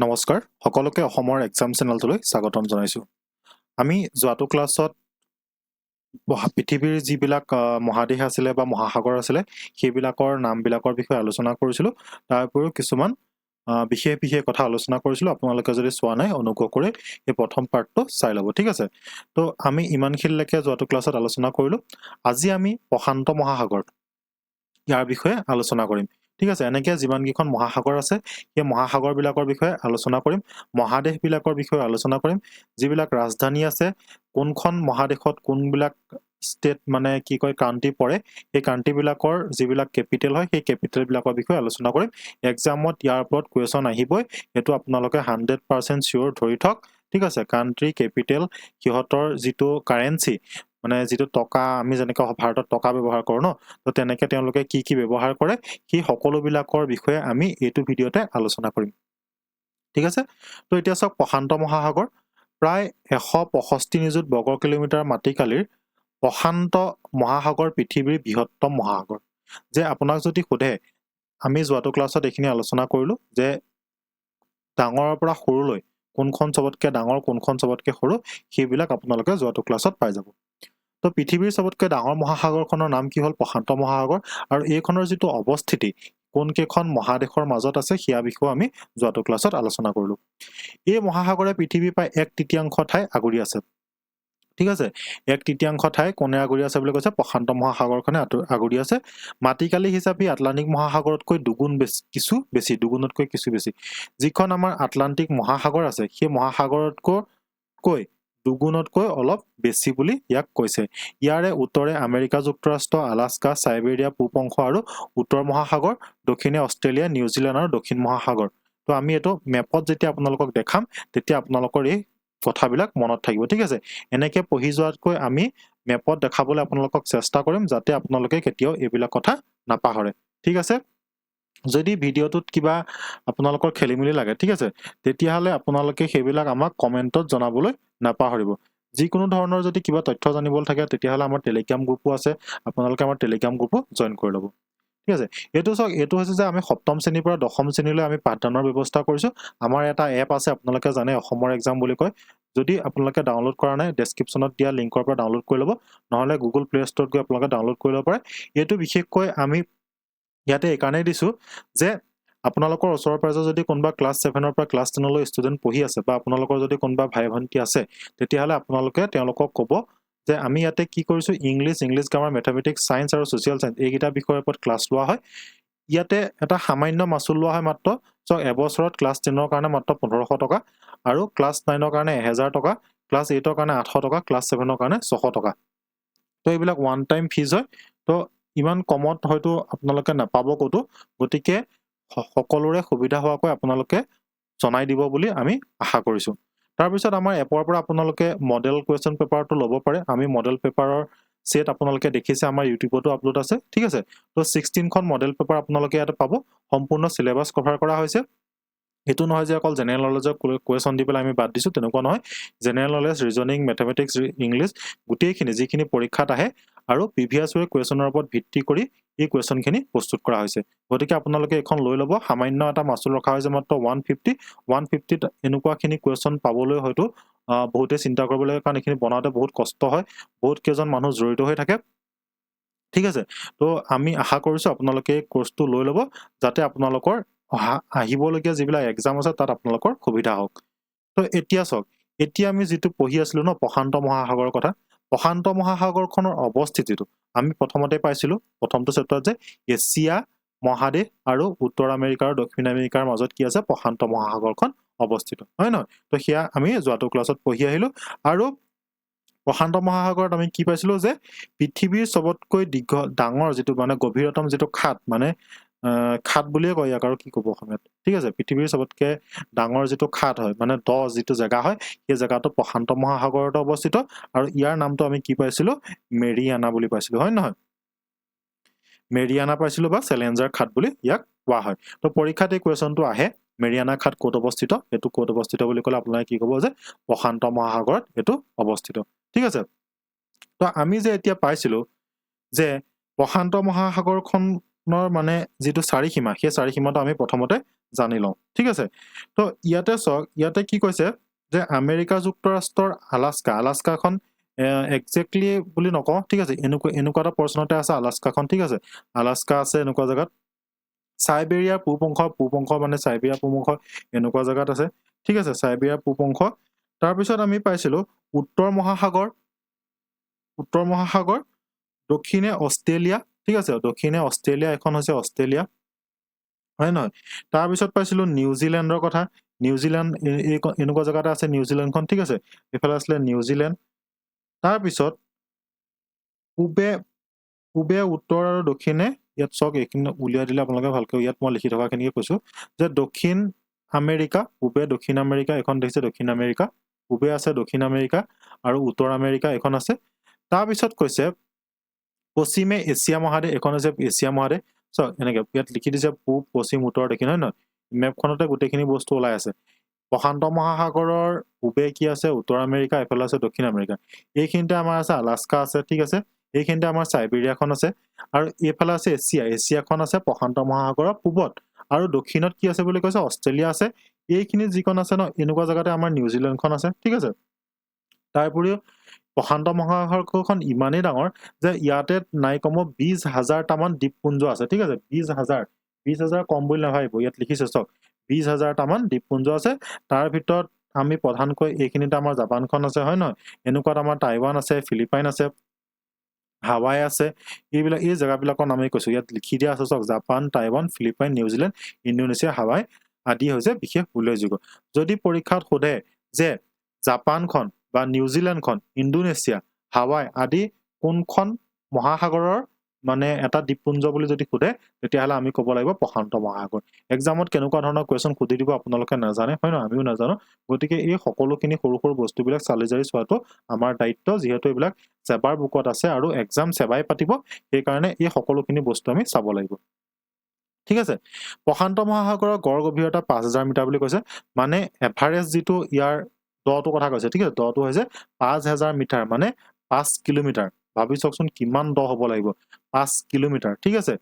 নমস্কাৰ সকলোকে অসমৰ এক্সাম চেনেলটোলৈ স্বাগতম জনাইছো। আমি যোৱাটো ক্লাছত পৃথিৱীৰ যিবিলাক মহাদেশ আছিলে বা মহাসাগৰ আছিলে সেইবিলাকৰ নামবিলাকৰ বিষয়ে আলোচনা কৰিছিলোঁ। তাৰ উপৰিও কিছুমান বিশেষ কথা আলোচনা কৰিছিলোঁ। আপোনালোকে যদি চোৱা নাই অনুগ্ৰহ কৰি এই প্ৰথম পাৰ্টটো চাই ল'ব, ঠিক আছে। তো আমি ইমানখিনিলৈকে যোৱাটো ক্লাছত আলোচনা কৰিলোঁ। আজি আমি প্ৰশান্ত মহাসাগৰ ইয়াৰ বিষয়ে আলোচনা কৰিম, ঠিক আছে। এনেকৈ যিমানকেইখন মহাসাগৰ আছে সেই মহাসাগৰবিলাকৰ বিষয়ে আলোচনা কৰিম, মহাদেশবিলাকৰ বিষয়ে আলোচনা কৰিম, যিবিলাক ৰাজধানী আছে, কোনখন মহাদেশত কোনবিলাক ষ্টেট মানে কি কয় কাণ্ট্ৰি পৰে, সেই কাণ্ট্ৰিবিলাকৰ যিবিলাক কেপিটেল হয় সেই কেপিটেলবিলাকৰ বিষয়ে আলোচনা কৰিম। এক্সামত ইয়াৰ ওপৰত কুৱেশ্যন আহিবই, সেইটো আপোনালোকে 100% চিয়'ৰ ধৰি থওক, ঠিক আছে। কাণ্ট্ৰি কেপিটেল, সিহঁতৰ যিটো কাৰেঞ্চি মানে যিটো টকা, আমি যেনেকৈ ভাৰতত টকা ব্যৱহাৰ কৰোঁ ন, তো তেনেকৈ তেওঁলোকে কি কি ব্যৱহাৰ কৰে সেই সকলোবিলাকৰ বিষয়ে আমি এইটো ভিডিঅ'তে আলোচনা কৰিম, ঠিক আছে। তো এতিয়া চাওক, প্ৰশান্ত মহাসাগৰ প্ৰায় 165 নিযুত বৰ্গ কিলোমিটাৰ মাটিকালিৰ প্ৰশান্ত মহাসাগৰ পৃথিৱীৰ বৃহত্তম মহাসাগৰ। যে আপোনাক যদি সোধে, আমি যোৱাটো ক্লাছত এইখিনি আলোচনা কৰিলোঁ যে ডাঙৰৰ পৰা সৰুলৈ কোনখন চবতকৈ ডাঙৰ কোনখন চবতকৈ সৰু, সেইবিলাক আপোনালোকে যোৱাটো ক্লাছত পাই যাব। তো পৃথিৱীৰ চবতকৈ ডাঙৰ মহাসাগৰখনৰ নাম কি হ'ল? প্ৰশান্ত মহাসাগৰ। আৰু এইখনৰ যিটো অৱস্থিতি কোনকেইখন মহাদেশৰ মাজত আছে সেয়া বিষয়েও আমি যোৱাটো ক্লাছত আলোচনা কৰিলোঁ। এই মহাসাগৰে পৃথিৱীৰ প্ৰায় 1/3 ঠাই আগুৰি আছে, ঠিক আছে। 1/3 ঠাই কোনে আগুৰি আছে বুলি কৈছে? প্ৰশান্ত মহাসাগৰখনে আগুৰি আছে। মাটিকালি হিচাপে আটলাণ্টিক মহাসাগৰতকৈ দুগুণতকৈ কিছু বেছি। যিখন আমাৰ আটলাণ্টিক মহাসাগৰ আছে সেই মহাসাগৰতকৈ দুগুণতকৈ অলপ বেছি বুলি ইয়াক কৈছে। ইয়াৰে উত্তৰে আমেৰিকা যুক্তৰাষ্ট্ৰ, আলাস্কা, চাইবেৰিয়া, পূব অংশ আৰু উত্তৰ মহাসাগৰ, দক্ষিণে অষ্ট্ৰেলিয়া, নিউজিলেণ্ড আৰু দক্ষিণ মহাসাগৰ। তো আমি এইটো মেপত যেতিয়া আপোনালোকক দেখাম তেতিয়া আপোনালোকৰ এই কথাবিলাক মনত থাকিব, ঠিক আছে। এনেকৈ পঢ়ি যোৱাতকৈ আমি মেপত দেখাবলৈ আপোনালোকক চেষ্টা কৰিম, যাতে আপোনালোকে কেতিয়াও এইবিলাক কথা নাপাহৰে, ঠিক আছে। যদি ভিডিঅ'টোত কিবা আপোনালোকৰ খেলি মেলি লাগে, ঠিক আছে, তেতিয়াহ'লে আপোনালোকে সেইবিলাক আমাক কমেণ্টত জনাবলৈ নাপাহৰিব। যিকোনো ধৰণৰ যদি কিবা তথ্য জানিবলৈ থাকে তেতিয়াহ'লে আমাৰ টেলিগ্ৰাম গ্ৰুপো আছে, আপোনালোকে আমাৰ টেলিগ্ৰাম গ্ৰুপো জইন কৰি ল'ব, ঠিক আছে। এইটো চাওক, এইটো হৈছে যে আমি 7ম শ্ৰেণীৰ পৰা 10ম শ্ৰেণীলৈ আমি পাঠদানৰ ব্যৱস্থা কৰিছোঁ। আমাৰ এটা এপ আছে, আপোনালোকে জানে, অসমৰ এক্সাম বুলি কয়। যদি আপোনালোকে ডাউনলোড কৰা নাই, ডেছক্ৰিপশ্যনত দিয়া লিংকৰ পৰা ডাউনলোড কৰি ল'ব, নহ'লে গুগল প্লে ষ্ট'ৰত গৈ আপোনালোকে ডাউনলোড কৰি ল'ব পাৰে। এইটো বিশেষকৈ আমি ইয়াতে এইকাৰণেই দিছোঁ যে আপোনালোকৰ ওচৰৰ পাজৰে যদি কোনোবা ক্লাছ 7ৰ পৰা ক্লাছ 10লৈ ষ্টুডেণ্ট পঢ়ি আছে বা আপোনালোকৰ যদি কোনোবা ভাই ভণ্টি আছে, তেতিয়াহ'লে আপোনালোকে তেওঁলোকক ক'ব যে আমি ইয়াতে কি কৰিছোঁ, ইংলিছ গ্ৰামাৰ, মেথামেটিক্স, ছায়েন্স আৰু ছ'চিয়েল ছায়েন্স এইকেইটা বিষয়ৰ ওপৰত ক্লাছ লোৱা হয়। ইয়াতে এটা সামান্য মাচুল লোৱা হয় মাত্ৰ। এবছৰত ক্লাছ 10ৰ কাৰণে মাত্ৰ 1500 টকা, আৰু ক্লাছ 9ৰ কাৰণে 1000 টকা, ক্লাছ 8ৰ কাৰণে 800 টকা, ক্লাছ 7ৰ কাৰণে 600 টকা। তো এইবিলাক ওৱান টাইম ফিজ হয়। তো ইমান কমত হয়তো আপোনালোকে নাপাব ক'তো, গতিকে সকলোৰে সুবিধা হোৱাকৈ আপোনালোকে জনাই দিব বুলি আমি আশা কৰিছোঁ। তাৰপিছত আমাৰ এপৰ পৰা আপোনালোকে মডেল কুৱেশ্যন পেপাৰটো ল'ব পাৰে। আমি মডেল পেপাৰৰ ছেট আপোনালোকে দেখিছে, আমাৰ ইউটিউবতো আপলোড আছে, ঠিক আছে। তো 16খন মডেল পেপাৰ আপোনালোকে ইয়াতে পাব। সম্পূৰ্ণ চিলেবাছ কভাৰ কৰা হৈছে। এইটো নহয় যে অকল জেনেৰেল নলেজৰ কুৱেশ্যন দি পেলাই আমি বাদ দিছোঁ, তেনেকুৱা নহয়। General knowledge, reasoning, mathematics, English গোটেইখিনি যিখিনি পৰীক্ষাত আহে আৰু প্ৰিভিয়াছ ইয়েৰ কুৱেশ্যনৰ ওপৰত ভিত্তি কৰি এই কুৱেশ্যনখিনি প্ৰস্তুত কৰা হৈছে। গতিকে আপোনালোকে এইখন লৈ ল'ব। সামান্য এটা মাচুল ৰখা হৈছে মাত্ৰ 150ত এনেকুৱাখিনি কুৱেশ্যন পাবলৈ হয়তো বহুতে চিন্তা কৰিব লাগে, কাৰণ এইখিনি বনাওঁতে বহুত কষ্ট হয়, বহুত কেইজন মানুহ জড়িত হৈ থাকে, ঠিক আছে। তো আমি আশা কৰিছোঁ আপোনালোকে এই কোৰ্চটো লৈ ল'ব, যাতে আপোনালোকৰ আহিবলগীয়া যিবিলাক এক্সাম আছে তাত আপোনালোকৰ সুবিধা হওক। তো এতিয়া চাওক, এতিয়া আমি যিটো পঢ়ি আছিলোঁ ন, প্ৰশান্ত মহাসাগৰৰ কথা, প্ৰশান্ত মহাসাগৰখনৰ অৱস্থিতিটো আমি প্ৰথমতে পাইছিলোঁ প্ৰথমটো চেপ্টাৰত যে এছিয়া মহাদেশ আৰু উত্তৰ আমেৰিকা আৰু দক্ষিণ আমেৰিকাৰ মাজত কি আছে? প্ৰশান্ত মহাসাগৰখন অৱস্থিত, হয় নহয়? তো সেয়া আমি যোৱাটো ক্লাছত পঢ়ি আহিলোঁ। আৰু প্ৰশান্ত মহাসাগৰত আমি কি পাইছিলোঁ যে পৃথিৱীৰ চবতকৈ ডাঙৰ যিটো মানে গভীৰতম যিটো খাট, মানে খাট বুলিয়ে কয় ইয়াক, আৰু কি ক'ব অসমীয়াত, ঠিক আছে। পৃথিৱীৰ চবতকৈ ডাঙৰ যিটো খাট হয়, মানে যিটো জেগা হয়, সেই জেগাটো প্ৰশান্ত মহাসাগৰতে অৱস্থিত। আৰু ইয়াৰ নামটো আমি কি পাইছিলোঁ? মেৰিয়ানা বুলি পাইছিলোঁ, হয় নহয়? মেৰিয়ানা পাইছিলোঁ, বা চেলেঞ্জাৰ খাট বুলি ইয়াক কোৱা হয়। তো পৰীক্ষাত এই কুৱেশ্যনটো আহে, মেৰিয়ানা খাট ক'ত অৱস্থিত? এইটো ক'ত অৱস্থিত বুলি ক'লে আপোনালোকে কি ক'ব? যে প্ৰশান্ত মহাসাগৰত এইটো অৱস্থিত, ঠিক আছে। তো আমি যে এতিয়া পাইছিলোঁ যে প্ৰশান্ত মহাসাগৰখন মানে যিটো চাৰিসীমা সেই চাৰিসীমাটো আমি প্ৰথমতে জানি লওঁ ঠিক আছে তো ইয়াতে চাওক ইয়াতে কি কৈছে যে আমেৰিকা যুক্তৰাষ্ট্ৰৰ আলাস্কাখন একজেক্টলি বুলি নকওঁ ঠিক আছে এনেকুৱা এটা পৰ্চনতে আছে আলাস্কাখন ঠিক আছে আলাস্কা আছে এনেকুৱা জেগাত সাইবেৰিয়াৰ পূব অংশ মানে সাইবেৰিয়াৰ পূব অংশ এনেকুৱা জেগাত আছে ঠিক আছে সাইবেৰিয়াৰ পূব অংশ তাৰপিছত আমি পাইছিলো উত্তৰ মহাসাগৰ দক্ষিণে অষ্ট্ৰেলিয়া ঠিক আছে দক্ষিণে অষ্ট্ৰেলিয়া এখন হৈছে অষ্ট্ৰেলিয়া হয় নহয় তাৰপিছত পাইছিলো নিউজিলেণ্ডৰ কথা নিউজিলেণ্ড এনেকুৱা জেগাতে আছে নিউজিলেণ্ডখন ঠিক আছে এফালে আছিলে নিউজিলেণ্ড তাৰপিছত পূবে উত্তৰ আৰু দক্ষিণে ইয়াত চক এইখিনি উলিয়াই দিলে আপোনালোকে ভালকৈ ইয়াত মই লিখি থকাখিনিকে কৈছো যে দক্ষিণ আমেৰিকা পূবে দক্ষিণ আমেৰিকা এখন দেখিছে দক্ষিণ আমেৰিকা পূবে আছে দক্ষিণ আমেৰিকা আৰু উত্তৰ আমেৰিকা এখন আছে তাৰপিছত কৈছে পশ্চিমে এছিয়া মহাদেশ এখন হৈছে এছিয়া মহাদেশ চ এনেকে ইয়াত লিখি দিছে পূব পশ্চিম উত্তৰ দক্ষিণ হয় নহয় মেপখনতে গোটেইখিনি বস্তু ওলাই আছে প্ৰশান্ত মহাসাগৰৰ পূবে কি আছে উত্তৰ আমেৰিকা এফালে আছে দক্ষিণ আমেৰিকা এইখিনিতে আমাৰ আছে আলাস্কা আছে ঠিক আছে এইখিনিতে আমাৰ সাইবেৰিয়াখন আছে আৰু এইফালে আছে এছিয়াখন আছে প্ৰশান্ত মহাসাগৰৰ পূবত আৰু দক্ষিণত কি আছে বুলি কৈছে অষ্ট্ৰেলিয়া আছে এইখিনি যিখন আছে ন এনেকুৱা জেগাতে আমাৰ নিউজিলেণ্ডখন আছে ঠিক আছে তাৰ উপৰিও প্ৰশান্ত মহাসাগৰখন ইমানেই ডাঙৰ যে ইয়াতে নাই কমেও 20,000টামান দ্বীপপুঞ্জ আছে ঠিক আছে 20,000 কম বুলি নাভাবিব ইয়াত লিখিছে চাওক 20,000টামান দ্বীপপুঞ্জ আছে তাৰ ভিতৰত আমি প্ৰধানকৈ এইখিনিতে আমাৰ জাপানখন আছে হয় নহয় এনেকুৱাত আমাৰ টাইৱান আছে ফিলিপাইন আছে হাৱাই আছে এইবিলাক এই জেগাবিলাকৰ নামেই কৈছো ইয়াত লিখি দিয়া আছে চাওক Japan Taiwan Philippine New Zealand Indonesia Hawaii আদি হৈছে বিশেষ উল্লেখযোগ্য যদি পৰীক্ষাত সোধে যে জাপানখন বা নিউজিলেণ্ডখন ইণ্ডোনেছিয়া হাৱাই আদি কোনখন মহাসাগৰৰ মানে এটা দ্বীপপুঞ্জ বুলি যদি সোধে তেতিয়াহ'লে আমি ক'ব লাগিব প্ৰশান্ত মহাসাগৰ এক্সামত কেনেকুৱা ধৰণৰ কুৱেশ্যন সুধি দিব আপোনালোকে নাজানে হয় নহয় আমিও নাজানো গতিকে এই সকলোখিনি সৰু সৰু বস্তুবিলাক চালি জাৰি চোৱাটো আমাৰ দায়িত্ব যিহেতু এইবিলাক সেবাৰ বুকত আছে আৰু এক্সাম সেবাই পাতিব সেইকাৰণে এই সকলোখিনি বস্তু আমি চাব লাগিব ঠিক আছে প্ৰশান্ত মহাসাগৰৰ গড় গভীৰতা 5,000 মিটাৰ বুলি কৈছে মানে এভাৰেজ যিটো ইয়াৰ দটো কথা কৈছে ঠিক আছে দটো হৈছে 5,000 মিটাৰ মানে 5 কিলোমিটাৰ ভাবি চাওকচোন কিমান দ হ'ব লাগিব 5 কিলোমিটাৰ ঠিক আছে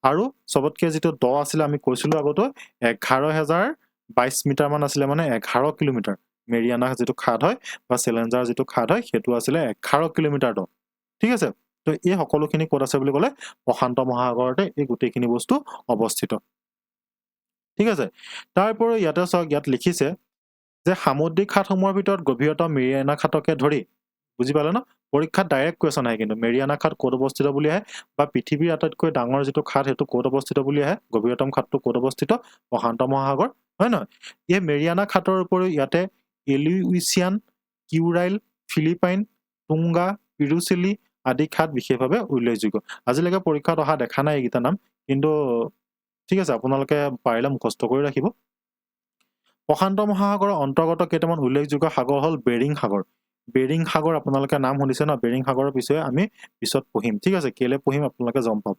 আৰু সবতকে যিটো দ আছিলে আমি কৈছিলো আগতে 11,022 মিটাৰ মান আছিলে মানে 11 কিলোমিটাৰ মেৰিয়ানা যিটো খাদ হয় বা চেলেঞ্জাৰ যিটো খাদ হয় সেইটো আছিলে 11 কিলোমিটাৰ দ ঠিক আছে তো এই সকলোখিনি ক'ত আছে বুলি ক'লে প্ৰশান্ত মহাসাগৰতে এই গোটেইখিনি বস্তু অৱস্থিত ঠিক আছে তাৰপৰা ইয়াতে চাওক ইয়াত লিখিছে যে সামুদ্ৰিক খাতসমূহৰ ভিতৰত গভীৰতা মেৰিয়ানা খাতকে ধৰি বুজি পালে ন পৰীক্ষাত ডাইৰেক্ট কুৱেশ্যন আহে কিন্তু মেৰিয়ানা খাত ক'ত অৱস্থিত বুলি আহে বা পৃথিৱীৰ আটাইতকৈ ডাঙৰ যিটো খাত সেইটো ক'ত অৱস্থিত বুলি আহে গভীৰতম খাতটো ক'ত অৱস্থিত প্ৰশান্ত মহাসাগৰ হয় নহয় এই মেৰিয়ানা খাতৰ উপৰিও ইয়াতে এলিউইচিয়ান কিউৰাইল ফিলিপাইন টুংগা পিৰুচিলি আদি খাত বিশেষভাৱে উল্লেখযোগ্য আজিলৈকে পৰীক্ষাত অহা দেখা নাই এইকেইটা নাম কিন্তু ঠিক আছে আপোনালোকে পাৰিলে মুখস্থ কৰি ৰাখিব প্ৰশান্ত মহাসাগৰৰ অন্তৰ্গত কেইটামান উল্লেখযোগ্য সাগৰ হ'ল বেৰিং সাগৰ আপোনালোকে নাম শুনিছে ন বেৰিং সাগৰৰ বিষয়ে আমি পিছত পঢ়িম ঠিক আছে কেলে পঢ়িম আপোনালোকে গম পাব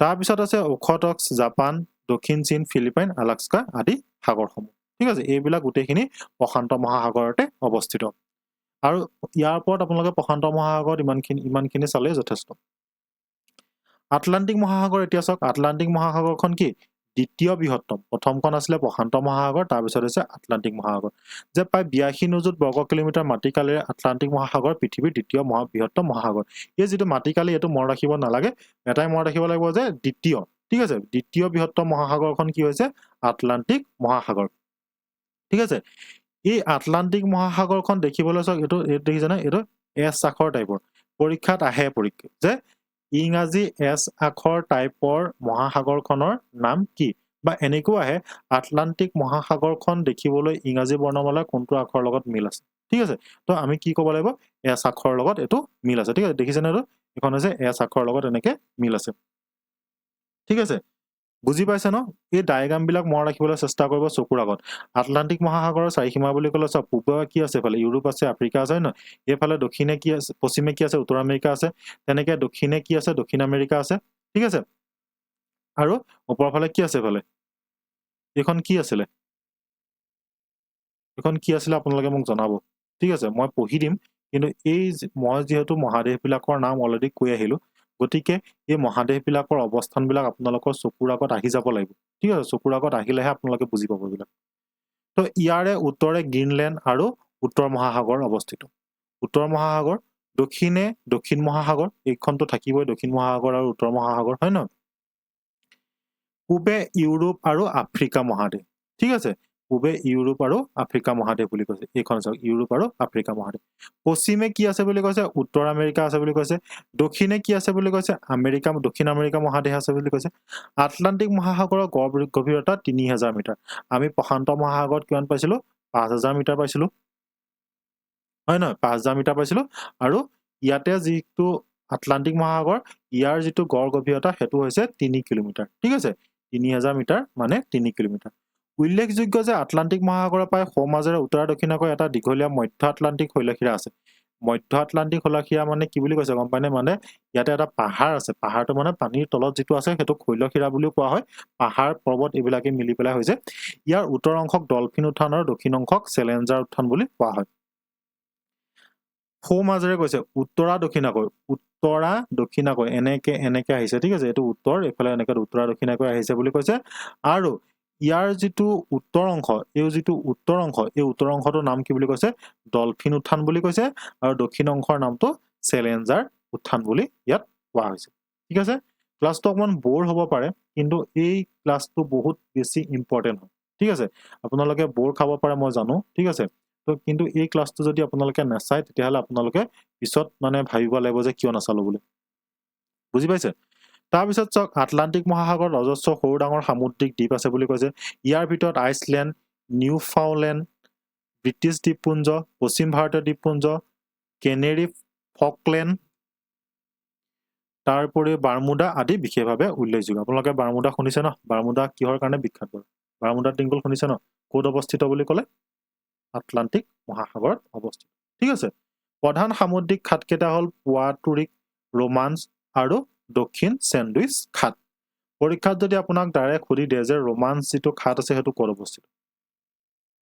তাৰপিছত আছে ওখটস্ক জাপান দক্ষিণ চীন ফিলিপাইন আলাস্কা আদি সাগৰসমূহ ঠিক আছে এইবিলাক গোটেইখিনি প্ৰশান্ত মহাসাগৰতে অৱস্থিত আৰু ইয়াৰ ওপৰত আপোনালোকে প্ৰশান্ত মহাসাগৰত ইমানখিনি চালে যথেষ্ট আটলান্টিক মহাসাগৰ এতিয়া চাওক আটলান্টিক মহাসাগৰখন কি দ্বিতীয় বৃহত্তম প্ৰথমখন আছিলে প্ৰশান্ত মহাসাগৰ তাৰপিছত হৈছে আটলান্টিক মহাসাগৰ যে প্ৰায় 82 নিযুত বৰ্গ কিলোমিটাৰ মাটিকালিৰে আটলান্টিক মহাসাগৰ পৃথিৱীৰ দ্বিতীয় বৃহত্তম মহাসাগৰ এই যিটো মাটিকালি এইটো মনত ৰাখিব নালাগে এটাই মনত ৰাখিব লাগিব যে দ্বিতীয় ঠিক আছে দ্বিতীয় বৃহত্তম মহাসাগৰখন কি হৈছে আটলান্টিক মহাসাগৰ ঠিক আছে এই আটলান্টিক মহাসাগৰখন দেখিবলৈ চাওক এইটো দেখিছেনে এইটো এছ আখৰ টাইপৰ পৰীক্ষাত আহে পৰীক্ষা যে ইংৰাজী এছ আখৰ টাইপৰ মহাসাগৰখনৰ নাম কি বা এনেকৈ আহে আটলান্টিক মহাসাগৰখন দেখিবলৈ ইংৰাজী বৰ্ণমালাৰ কোনটো আখৰৰ লগত মিল আছে ঠিক আছে তো আমি কি ক'ব লাগিব এছ আখৰৰ লগত এইটো মিল আছে ঠিক আছে দেখিছেনে এইটো এখন হৈছে এছ আখৰৰ লগত এনেকে মিল আছে ঠিক আছে বুজি পাইছে ন এই ডায়াগ্ৰামবিলাক মনত ৰাখিবলৈ চেষ্টা কৰিব চকুৰ আগত আটলান্টিক মহাসাগৰৰ চাৰিসীমা বুলি ক'লে চাওক পূবে কি আছে এইফালে ইউৰোপ আছে আফ্ৰিকা আছে ন এইফালে দক্ষিণে কি আছে পশ্চিমে কি আছে উত্তৰ আমেৰিকা আছে তেনেকে দক্ষিণে কি আছে দক্ষিণ আমেৰিকা আছে ঠিক আছে আৰু ওপৰৰ ফালে কি আছে এইফালে এইখন কি আছিলে আপোনালোকে মোক জনাব ঠিক আছে মই পঢ়ি দিম কিন্তু এই মই যিহেতু মহাদেশবিলাকৰ নাম অলৰেডি কৈ আহিলো গতিকে এই মহাদেশবিলাকৰ অৱস্থানবিলাক আপোনালোকৰ চকুৰ আগত আহি যাব লাগিব ঠিক আছে চকুৰ আগত আহিলেহে আপোনালোকে বুজি পাব এইবিলাক তো ইয়াৰে উত্তৰে গ্ৰীণলেণ্ড আৰু উত্তৰ মহাসাগৰ অৱস্থিত উত্তৰ মহাসাগৰ দক্ষিণে দক্ষিণ মহাসাগৰ এইখনটো থাকিবই দক্ষিণ মহাসাগৰ আৰু উত্তৰ মহাসাগৰ হয় ন পূবে ইউৰোপ আৰু আফ্ৰিকা মহাদেশ ঠিক আছে পূবে ইউৰোপ আৰু আফ্ৰিকা মহাদেশ বুলি কৈছে এইখন চাওক ইউৰোপ আৰু আফ্ৰিকা মহাদেশ পশ্চিমে কি আছে বুলি কৈছে উত্তৰ আমেৰিকা আছে বুলি কৈছে দক্ষিণে কি আছে বুলি কৈছে আমেৰিকা দক্ষিণ আমেৰিকা মহাদেশ আছে বুলি কৈছে আটলান্টিক মহাসাগৰৰ গভীৰতা 3000 মিটাৰ আমি প্ৰশান্ত মহাসাগৰত কিমান পাইছিলো 5000 মিটাৰ পাইছিলো হয় নহয় 5000 মিটাৰ পাইছিলো আৰু ইয়াতে যিটো আটলান্টিক মহাসাগৰ ইয়াৰ যিটো গড় গভীৰতা হেতু হৈছে 3 কিলোমিটাৰ ঠিক আছে 3000 মিটাৰ মানে 3 কিলোমিটাৰ উল্লেখযোগ্য যে আটলান্টিক মহাসাগৰৰ প্ৰায় সমাজেৰে উত্তৰ দক্ষিণকৈ এটা দীঘলীয়া মধ্য আটলান্টিক শৈলশিৰা আছে মধ্য আটলান্টিক শৈলশিৰা মানে কি বুলি কৈছে গম পায়নে মানে ইয়াতে এটা পাহাৰ আছে পাহাৰটো মানে পানীৰ তলত যিটো আছে সেইটো শৈলশিৰা বুলিও কোৱা হয় পাহাৰ পৰ্বত এইবিলাকে মিলি পেলাই হৈছে ইয়াৰ উত্তৰ অংশক ডলফিন উত্থান আৰু দক্ষিণ অংশক চেলেঞ্জাৰ উত্থান বুলি কোৱা হয় সমাজেৰে কৈছে উত্তৰা দক্ষিণাকৈ এনেকে আহিছে ঠিক আছে এইটো উত্তৰ এফালে এনেকে উত্তৰা দক্ষিণাকৈ আহিছে বুলি কৈছে আৰু ইয়াৰ যিটো উত্তৰ অংশ এই উত্তৰ অংশটোৰ নাম কি বুলি কৈছে ডলফিন উত্থান বুলি কৈছে আৰু দক্ষিণ অংশৰ নামটো চেলেঞ্জাৰ উত্থান বুলি ইয়াত কোৱা হৈছে ঠিক আছে ক্লাছটো অকমান বৰ হ'ব পাৰে কিন্তু এই ক্লাছটো বহুত বেছি ইম্পৰ্টেন্ট হয় ঠিক আছে আপোনালোকে বৰ খাব পাৰে মই জানো ঠিক আছে তো কিন্তু এই ক্লাছটো যদি আপোনালোকে নাচায় তেতিয়াহলে আপোনালোকে পিছত মানে ভাবিব লাগিব যে কিয় নাচালো বুলি বুজি পাইছে তাৰপিছত চাওক আটলান্টিক মহাসাগৰত অজস্ৰ সৰু ডাঙৰ সামুদ্ৰিক দ্বীপ আছে বুলি কৈছে ইয়াৰ ভিতৰত আইচলেণ্ড নিউফাউণ্ডলেণ্ড ব্ৰিটিছ দ্বীপপুঞ্জ পশ্চিম ভাৰতীয় দ্বীপপুঞ্জ কেনেৰি ফকলেণ্ড তাৰোপৰি বাৰ্মুডা আদি বিশেষভাৱে উল্লেখযোগ্য আপোনালোকে বাৰ্মুডা শুনিছে ন বাৰ্মুডা কিহৰ কাৰণে বিখ্যাত বাৰ্মুডা ট্ৰিংগল শুনিছে ন ক'ত অৱস্থিত বুলি ক'লে আটলান্টিক মহাসাগৰত অৱস্থিত ঠিক আছে প্ৰধান সামুদ্ৰিক খাতকেইটা হ'ল পুৱাটুৰিক ৰোমান্স আৰু দক্ষিণ চেণ্ডউইচ খাত পৰীক্ষাত যদি আপোনাক ডাইৰেক্ট সুধি দিয়ে যে ৰোমান্স যিটো খাত আছে সেইটো ক'ত অৱস্থিত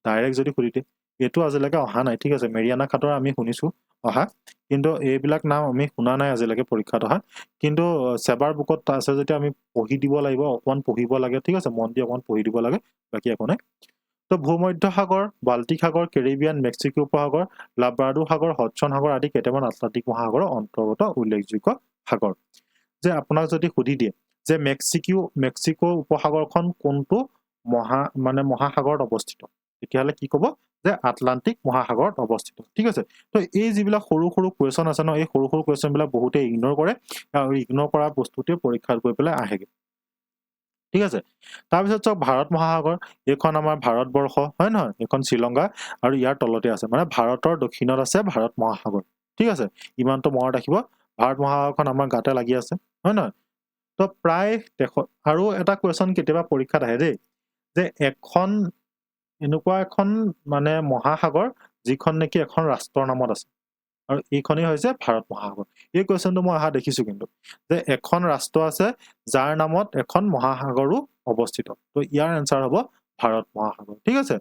ডাইৰেক্ট যদি সুধি দিয়ে এইটো আজিলৈকে অহা নাই ঠিক আছে মেৰিয়ানা খাতৰ আমি শুনিছো অহা কিন্তু এইবিলাক নাম আমি শুনা নাই আজিলৈকে পৰীক্ষাত অহা কিন্তু সেবাৰ বুকত আছে যেতিয়া আমি পঢ়ি দিব লাগিব অকমান পঢ়িব লাগে ঠিক আছে মন দি অকমান পঢ়ি দিব লাগে বাকি একো নাই তো ভূমধ্য সাগৰ বাল্টিক সাগৰ কেৰিবিয়ান মেক্সিকো উপসাগৰ লাব্ৰাডোৰ সাগৰ হডছন সাগৰ আদি কেইটামান আটলান্টিক মহাসাগৰৰ অন্তৰ্গত উল্লেখযোগ্য সাগৰ যে আপোনাক যদি সুধি দিয়ে যে মেক্সিকো উপসাগৰখন কোনটো মহাসাগৰত অৱস্থিত তেতিয়াহলে কি ক'ব যে আটলান্টিক মহাসাগৰত অৱস্থিত ঠিক আছে তো এই যিবিলাক সৰু সৰু কোৱেশ্যন আছে ন এই সৰু সৰু কোৱেশ্যনবিলাক বহুতে ইগনোৰ কৰে আৰু ইগনোৰ কৰা বস্তুটোৱে পৰীক্ষাত গৈ পেলাই আহেগে ঠিক আছে তাৰপিছত চাওক ভাৰত মহাসাগৰ এইখন আমাৰ ভাৰতবৰ্ষ হয় নহয় এইখন শ্ৰীলংকা আৰু ইয়াৰ তলতে আছে মানে ভাৰতৰ দক্ষিণত আছে ভাৰত মহাসাগৰ ঠিক আছে ইমানটো মনত ৰাখিব ভাৰত মহাসাগৰখন আমাৰ গাতে লাগি আছে হয় নহয় তো প্ৰায় আৰু এটা কুৱেশ্যন কেতিয়াবা পৰীক্ষাত আহে দেই যে এনেকুৱা এখন মানে মহাসাগৰ যিখন নেকি এখন ৰাষ্ট্ৰৰ নামত আছে আৰু এইখনেই হৈছে ভাৰত মহাসাগৰ এই কুৱেশ্যনটো মই অহা দেখিছো কিন্তু যে এখন ৰাষ্ট্ৰ আছে যাৰ নামত এখন মহাসাগৰো অৱস্থিত তো ইয়াৰ এনসাৰ হ'ব ভাৰত মহাসাগৰ ঠিক আছে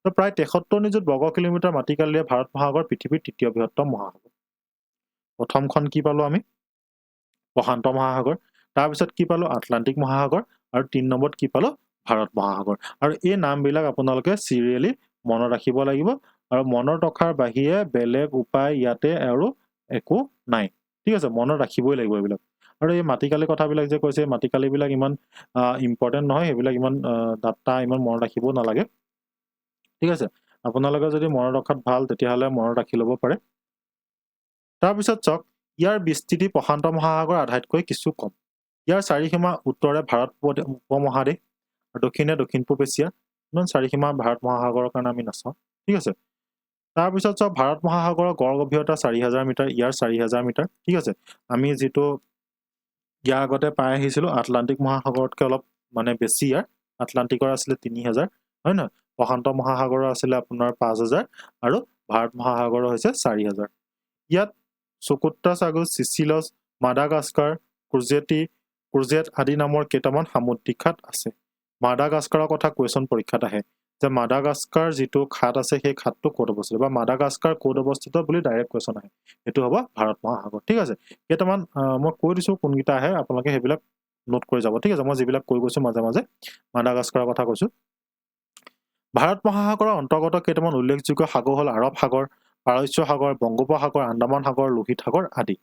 তো প্ৰায় 73 নিযুত বৰ্গ কিলোমিটাৰ মাটিকালিৰে ভাৰত মহাসাগৰ পৃথিৱীৰ তৃতীয় বৃহত্তম মহাসাগৰ প্ৰথমখন কি পালো আমি প্ৰশান্ত মহাসাগৰ তাৰপিছত কি পালো আটলান্টিক মহাসাগৰ আৰু 3 নম্বৰত কি পালো ভাৰত মহাসাগৰ আৰু এই নামবিলাক আপোনালোকে সিৰিয়ালি মনত ৰাখিব লাগিব আৰু মনত ৰখাৰ বাহিৰে বেলেগ উপায় ইয়াতে আৰু একো নাই ঠিক আছে মনত ৰাখিবই লাগিব এইবিলাক আৰু এই মাটিকালি কথাবিলাক যে কৈছে মাটিকালিবিলাক ইমান ইম্পৰ্টেন্ট নহয় সেইবিলাক ইমান ডাটা ইমান মনত ৰাখিব নালাগে ঠিক আছে আপোনালোকে যদি মনত ৰখাত ভাল তেতিয়াহলে মনত ৰাখি ল'ব পাৰে তাৰপিছত চাওক ইয়াৰ বিস্তৃতি প্ৰশান্ত মহাসাগৰ আধাতকৈ কিছু কম ইয়াৰ চাৰিসীমা উত্তৰে ভাৰত উপমহাদেশ আৰু দক্ষিণে দক্ষিণ পূব এছিয়া ইমান চাৰিসীমা ভাৰত মহাসাগৰৰ কাৰণে আমি নাচাওঁ ঠিক আছে তাৰপিছত চাওক ভাৰত মহাসাগৰৰ গড় গভীৰতা 4000 মিটাৰ ইয়াৰ 4000 মিটাৰ ঠিক আছে আমি যিটো ইয়াৰ আগতে পাই আহিছিলো আটলান্টিক মহাসাগৰতকৈ অলপ মানে বেছি ইয়াৰ আটলান্টিকৰ আছিলে 3000 হয় নহয় প্ৰশান্ত মহাসাগৰৰ আছিলে আপোনাৰ 5000 আৰু ভাৰত মহাসাগৰৰ হৈছে 4000 ইয়াত চকুত্ৰা সাগৰ চিচিলছ মাডাগাস্কাৰ কুৰ্জেট আদি নামৰ কেইটামান সামুদ্ৰিক খাত আছে মাডাগাস্কাৰৰ কথা কুৱেশ্যন পৰীক্ষাত আহে যে মাডাগাস্কাৰ যিটো খাট আছে সেই খাটটো ক'ত অৱস্থিত বা মাডাগাস্কাৰ ক'ত অৱস্থিত বুলি ডাইৰেক্ট কুৱেশ্যন আহে এইটো হ'ব ভাৰত মহাসাগৰ ঠিক আছে কেইটামান মই কৈ দিছোঁ কোনকেইটা আহে আপোনালোকে সেইবিলাক নোট কৰি যাব ঠিক আছে মই যিবিলাক কৈ গৈছোঁ মাজে মাজে মাডাগাস্কাৰৰ কথা কৈছোঁ ভাৰত মহাসাগৰৰ অন্তৰ্গত কেইটামান উল্লেখযোগ্য সাগৰ হ'ল আৰৱ সাগৰ পাৰস্য সাগৰ বংগোপসাগৰ আন্দামান সাগৰ লোহিত সাগৰ আদি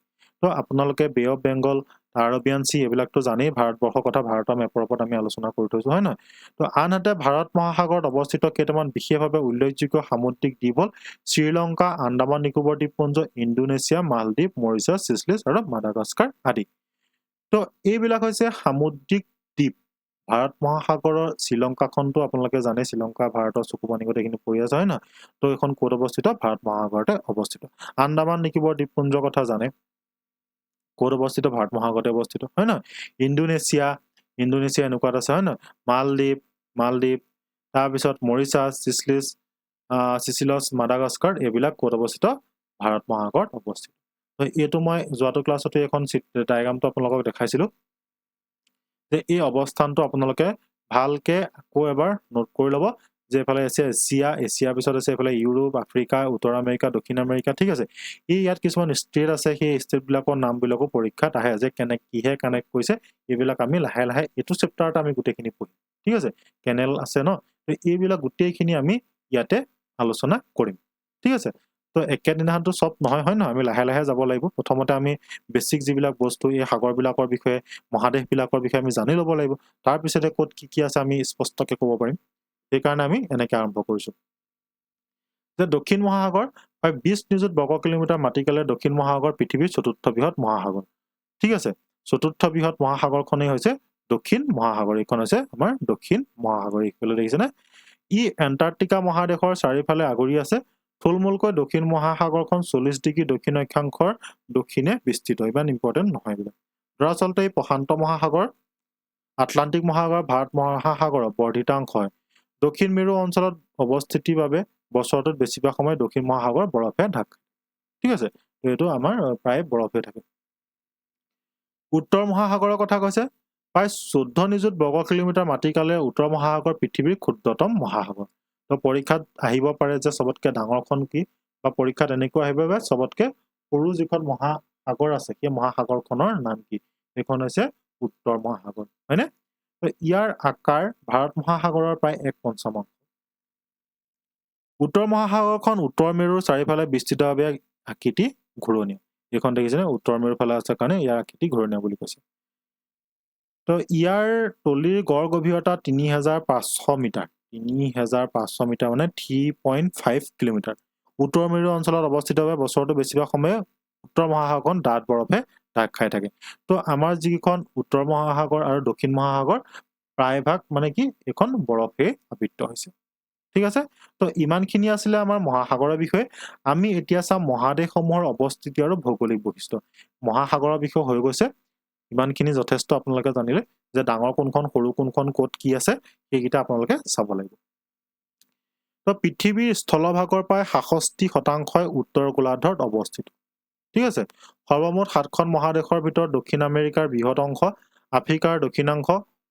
তো আপোনালোকে বে অফ বেংগল আৰবিয়ান চি এইবিলাকতো জানেই ভাৰতবৰ্ষৰ কথা ভাৰতৰ মেপৰ ওপৰত আমি আলোচনা কৰি থৈছোঁ হয় নহয় তো আনহাতে ভাৰত মহাসাগৰত অৱস্থিত কেইটামান বিশেষভাৱে উল্লেখযোগ্য সামুদ্ৰিক দ্বীপ হ'ল শ্ৰীলংকা আন্দামান নিকোবৰ দ্বীপপুঞ্জ ইণ্ডোনেছিয়া মালদ্বীপ মৰিচাছ চিচলিছ আৰু মাডাগাস্কাৰ আদি তো এইবিলাক হৈছে সামুদ্ৰিক দ্বীপ ভাৰত মহাসাগৰৰ শ্ৰীলংকাখনটো আপোনালোকে জানে শ্ৰীলংকা ভাৰতৰ চকুপানী গোটেইখিনি পৰি আছে হয় নহয় তো এইখন ক'ত অৱস্থিত ভাৰত মহাসাগৰতে অৱস্থিত আন্দামান নিকোবৰ দ্বীপপুঞ্জৰ কথা জানে ক'ত অৱস্থিত ভাৰত মহাসাগৰতে অৱস্থিত হয় নহয় ইণ্ডোনেছিয়া এনেকুৱাত আছে হয় নহয় মালদ্বীপ তাৰপিছত মৰিচাছ চিচিলছ মাডাগাস্কাৰ এইবিলাক ক'ত অৱস্থিত ভাৰত মহাসাগৰত অৱস্থিত এইটো মই যোৱাটো ক্লাছতে এখন ডায়েগ্ৰামটো আপোনালোকক দেখাইছিলোঁ যে এই অৱস্থানটো আপোনালোকে ভালকে আকৌ এবাৰ নোট কৰি ল'ব যে এফালে আছে এছিয়াৰ পিছত আছে এফালে ইউৰোপ আফ্ৰিকা উত্তৰ আমেৰিকা দক্ষিণ আমেৰিকা ঠিক আছে ইয়াত কিছুমান ষ্টেট আছে সেই ষ্টেটবিলাকৰ নামবিলাকো পৰীক্ষাত আহে যে কিহে কানেক্ট কৰিছে এইবিলাক আমি লাহে লাহে এইটো চেপ্টাৰত আমি গোটেইখিনি পঢ়িম ঠিক আছে কেনেল আছে ন এইবিলাক গোটেইখিনি আমি ইয়াতে আলোচনা কৰিম ঠিক আছে তো একেদিনাখনতো চব নহয় হয় নহয় আমি লাহে লাহে যাব লাগিব প্ৰথমতে আমি বেছিক যিবিলাক বস্তু এই সাগৰবিলাকৰ বিষয়ে মহাদেশবিলাকৰ বিষয়ে আমি জানি ল'ব লাগিব তাৰপিছতে ক'ত কি আছে আমি স্পষ্টকৈ ক'ব পাৰিম সেইকাৰণে আমি এনেকৈ আৰম্ভ কৰিছোঁ যে দক্ষিণ মহাসাগৰ প্ৰায় 20 নিযুত বৰ্গ কিলোমিটাৰ মাটিকালে দক্ষিণ মহাসাগৰ পৃথিৱীৰ চতুৰ্থ বৃহৎ মহাসাগৰ ঠিক আছে চতুৰ্থ বৃহৎ মহাসাগৰখনেই হৈছে দক্ষিণ মহাসাগৰ এইখন হৈছে আমাৰ দক্ষিণ মহাসাগৰ এইফালে দেখিছেনে ই এণ্টাৰ্কটিকা মহাদেশৰ চাৰিওফালে আগুৰি আছে থুলমূলকৈ দক্ষিণ মহাসাগৰখন 40 ডিগ্ৰী দক্ষিণ অক্ষাংশৰ দক্ষিণে বিস্তৃত ইমান ইম্পৰ্টেণ্ট নহয় এইবিলাক দৰাচলতে এই প্ৰশান্ত মহাসাগৰ আটলান্টিক মহাসাগৰ ভাৰত মহাসাগৰৰ বৰ্ধিতাংশ হয় দক্ষিণ মেৰু অঞ্চলত অৱস্থিতিৰ বাবে বছৰটোত বেছিভাগ সময় দক্ষিণ মহাসাগৰ বৰফে ঢাকে ঠিক আছে এইটো আমাৰ প্ৰায় বৰফে থাকে উত্তৰ মহাসাগৰৰ কথা কৈছে প্ৰায় 14 নিযুত বৰ্গ কিলোমিটাৰ মাটিকালে উত্তৰ মহাসাগৰ পৃথিৱীৰ ক্ষুদ্ৰতম মহাসাগৰ তো পৰীক্ষাত আহিব পাৰে যে চবতকৈ ডাঙৰখন কি বা পৰীক্ষাত এনেকুৱা আহিব যে চবতকৈ সৰু যিখন মহাসাগৰ আছে সেই মহাসাগৰখনৰ নাম কি এইখন হৈছে উত্তৰ মহাসাগৰ হয়নে ইয়াৰ আকাৰ ভাৰত মহাসাগৰৰ প্ৰায় 1/5 উত্তৰ মহাসাগৰখন উত্তৰ মেৰুৰ চাৰিওফালে বিস্তৃতভাৱে আকৃতি ঘূৰণীয় এইখন দেখিছেনে উত্তৰ মেৰুৰ ফালে আছে কাৰণে ইয়াৰ আকৃতি ঘূৰণীয় বুলি কৈছে তো ইয়াৰ তলিৰ গড় গভীৰতা 3500 মিটাৰ 3500 মিটাৰ মানে 3.5 কিলোমিটাৰ উত্তৰ মেৰু অঞ্চলত অৱস্থিত হৈ বছৰটো বেছিভাগ সময় উত্তৰ মহাসাগৰখন ডাঠ বৰফে ঢাক খাই থাকে তো আমাৰ যিখন উত্তৰ মহাসাগৰ আৰু দক্ষিণ মহাসাগৰ প্ৰায়ভাগ মানে কি এখন বৰফে আবৃত হৈছে ঠিক আছে তো ইমানখিনি আছিলে আমাৰ মহাসাগৰৰ বিষয়ে আমি এতিয়া চাম মহাদেশসমূহৰ অৱস্থিতি আৰু ভৌগোলিক বৈশিষ্ট্য মহাসাগৰৰ বিষয়ে হৈ গৈছে ইমানখিনি যথেষ্ট আপোনালোকে জানিলে যে ডাঙৰ কোনখন সৰু কোনখন ক'ত কি আছে সেইকেইটা আপোনালোকে চাব লাগিব তো পৃথিৱীৰ স্থলভাগৰ প্ৰায় 66% উত্তৰ গোলাৰ্ধত অৱস্থিত ঠিক আছে সৰ্বমুঠ 7খন মহাদেশৰ ভিতৰত দক্ষিণ আমেৰিকাৰ বৃহৎ অংশ আফ্ৰিকাৰ দক্ষিণাংশ